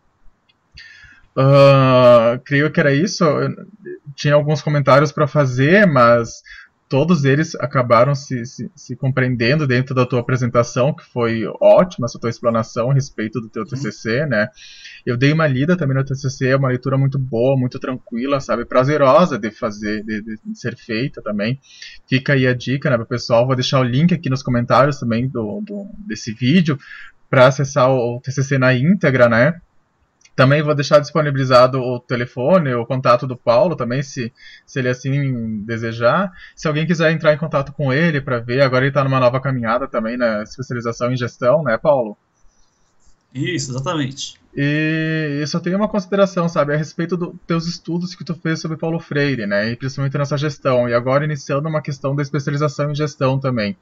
Creio que era isso. Eu tinha alguns comentários para fazer, mas todos eles acabaram se compreendendo dentro da tua apresentação, que foi ótima, essa tua explanação a respeito do teu TCC, né? Eu dei uma lida também no TCC, é uma leitura muito boa, muito tranquila, sabe? Prazerosa de fazer, de ser feita também. Fica aí a dica, né, para o pessoal. Vou deixar o link aqui nos comentários também desse vídeo para acessar o TCC na íntegra, né? Também vou deixar disponibilizado o telefone, o contato do Paulo também, se ele assim desejar. Se alguém quiser entrar em contato com ele para ver, agora ele está numa nova caminhada também na especialização em gestão, né, Paulo? Isso, exatamente. E eu só tenho uma consideração, sabe, a respeito dos teus estudos que tu fez sobre Paulo Freire, né, e principalmente nessa gestão, e agora iniciando uma questão da especialização em gestão também.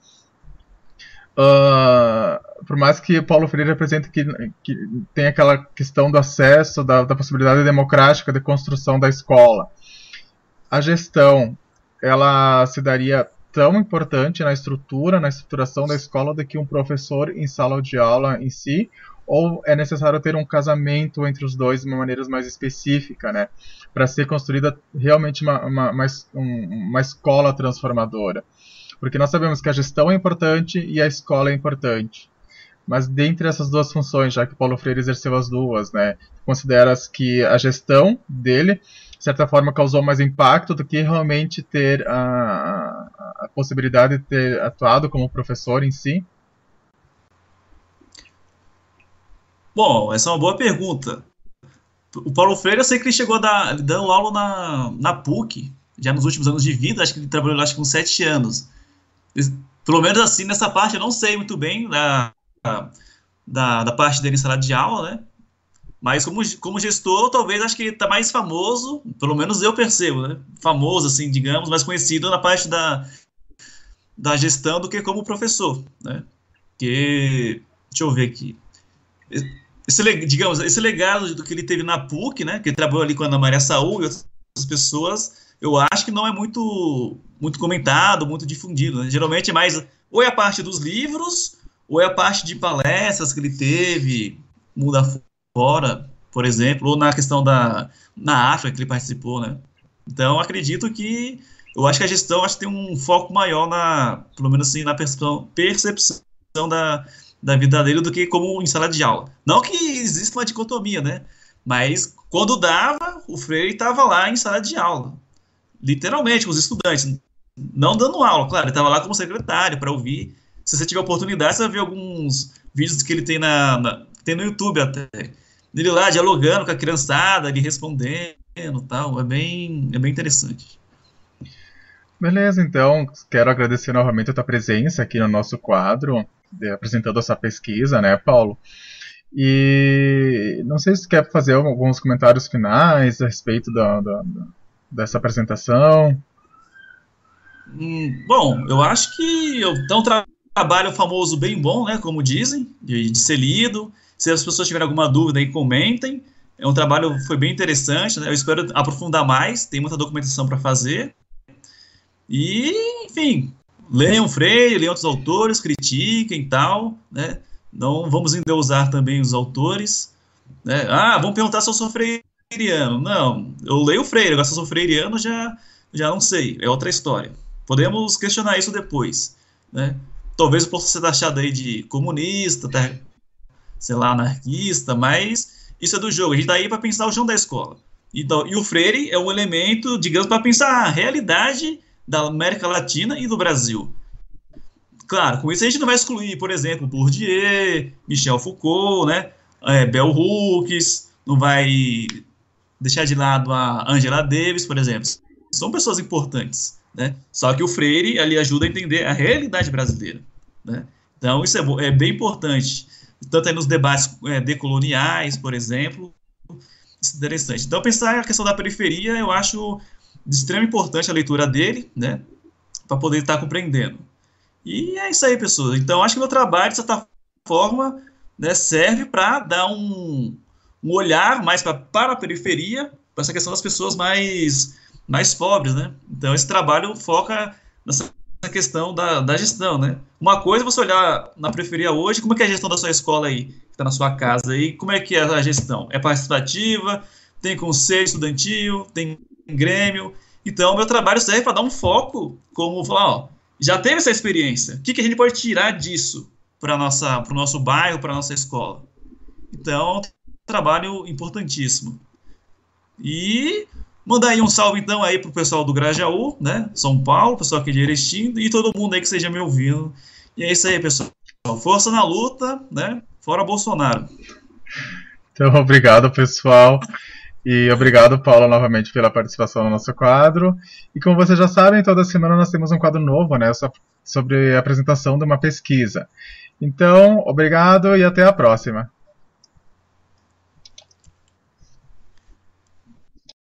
Por mais que Paulo Freire represente que tem aquela questão do acesso, da possibilidade democrática de construção da escola, a gestão, ela se daria tão importante na estruturação da escola do que um professor em sala de aula em si, ou é necessário ter um casamento entre os dois de uma maneira mais específica, né, para ser construída realmente uma escola transformadora? Porque nós sabemos que a gestão é importante e a escola é importante. Mas dentre essas duas funções, já que Paulo Freire exerceu as duas, né, consideras que a gestão dele, de certa forma, causou mais impacto do que realmente ter a possibilidade de ter atuado como professor em si? Bom, essa é uma boa pergunta. O Paulo Freire, eu sei que ele chegou dando aula na PUC, já nos últimos anos de vida, acho que ele trabalhou lá com 7 anos. Pelo menos assim, nessa parte eu não sei muito bem da parte dele em sala de aula, né? Mas como gestor, talvez acho que ele está mais famoso, pelo menos eu percebo, né? Famoso, assim, digamos, mais conhecido na parte da gestão do que como professor, né? Porque, deixa eu ver aqui. Esse legado do que ele teve na PUC, né? Que ele trabalhou ali com a Ana Maria Saúl e outras pessoas, eu acho que não é muito comentado, muito difundido, né? Geralmente é mais, ou é a parte dos livros, ou é a parte de palestras que ele teve, mundo afora, por exemplo, ou na questão na África que ele participou, né? Então, acredito que, eu acho que a gestão tem um foco maior pelo menos assim, na percepção da vida dele do que como em sala de aula. Não que exista uma dicotomia, né? Mas quando dava, o Freire estava lá em sala de aula, literalmente, com os estudantes, não dando aula, claro, ele estava lá como secretário para ouvir. Se você tiver oportunidade, você vai ver alguns vídeos que ele tem tem no YouTube até. Ele lá dialogando com a criançada, ele respondendo e tal. É bem interessante. Beleza, então, quero agradecer novamente a tua presença aqui no nosso quadro, apresentando essa pesquisa, né, Paulo? E não sei se você quer fazer alguns comentários finais a respeito dessa apresentação. Bom, eu acho que então trabalho famoso bem bom, né, como dizem, de ser lido. Se as pessoas tiverem alguma dúvida aí, comentem. É um trabalho foi bem interessante, né? Eu espero aprofundar mais, tem muita documentação para fazer. E, enfim, leiam Freire, leiam outros autores, critiquem e tal, né? Não vamos endeusar também os autores, né? Ah, vamos perguntar se eu sou freiriano. Não, eu leio Freire, agora se eu sou freiriano já não sei, é outra história. Podemos questionar isso depois, né? Talvez eu possa ser taxado aí de comunista, sei lá, anarquista, mas isso é do jogo. A gente está aí para pensar o chão da escola. Então, e o Freire é um elemento, digamos, para pensar a realidade da América Latina e do Brasil. Claro, com isso a gente não vai excluir, por exemplo, Bourdieu, Michel Foucault, né, Bell Hooks, não vai deixar de lado a Angela Davis, por exemplo. São pessoas importantes, né? Só que o Freire ali ajuda a entender a realidade brasileira, né? Então isso é bem importante, tanto aí nos debates decoloniais, por exemplo. Isso é interessante. Então pensar a questão da periferia, eu acho de extrema importância a leitura dele, né, para poder estar compreendendo. E é isso aí, pessoas. Então acho que o meu trabalho, de certa forma, né, serve para dar um olhar mais para a periferia, para essa questão das pessoas mais pobres, né? Então esse trabalho foca nessa questão da gestão, né? Uma coisa é você olhar na periferia hoje, como é que é a gestão da sua escola aí, que está na sua casa aí, como é que é a gestão? É participativa, tem conselho estudantil, tem grêmio. Então o meu trabalho serve para dar um foco, como falar, ó, já teve essa experiência, o que a gente pode tirar disso para o nosso bairro, para a nossa escola? Então, trabalho importantíssimo. E mandar aí um salve então aí pro pessoal do Grajaú, né? São Paulo, pessoal aqui de Erechim e todo mundo aí que esteja me ouvindo. E é isso aí, pessoal. Força na luta, né? Fora Bolsonaro. Então, obrigado, pessoal. E obrigado, Paulo, novamente pela participação no nosso quadro. E como vocês já sabem, toda semana nós temos um quadro novo, né? Sobre a apresentação de uma pesquisa. Então, obrigado e até a próxima.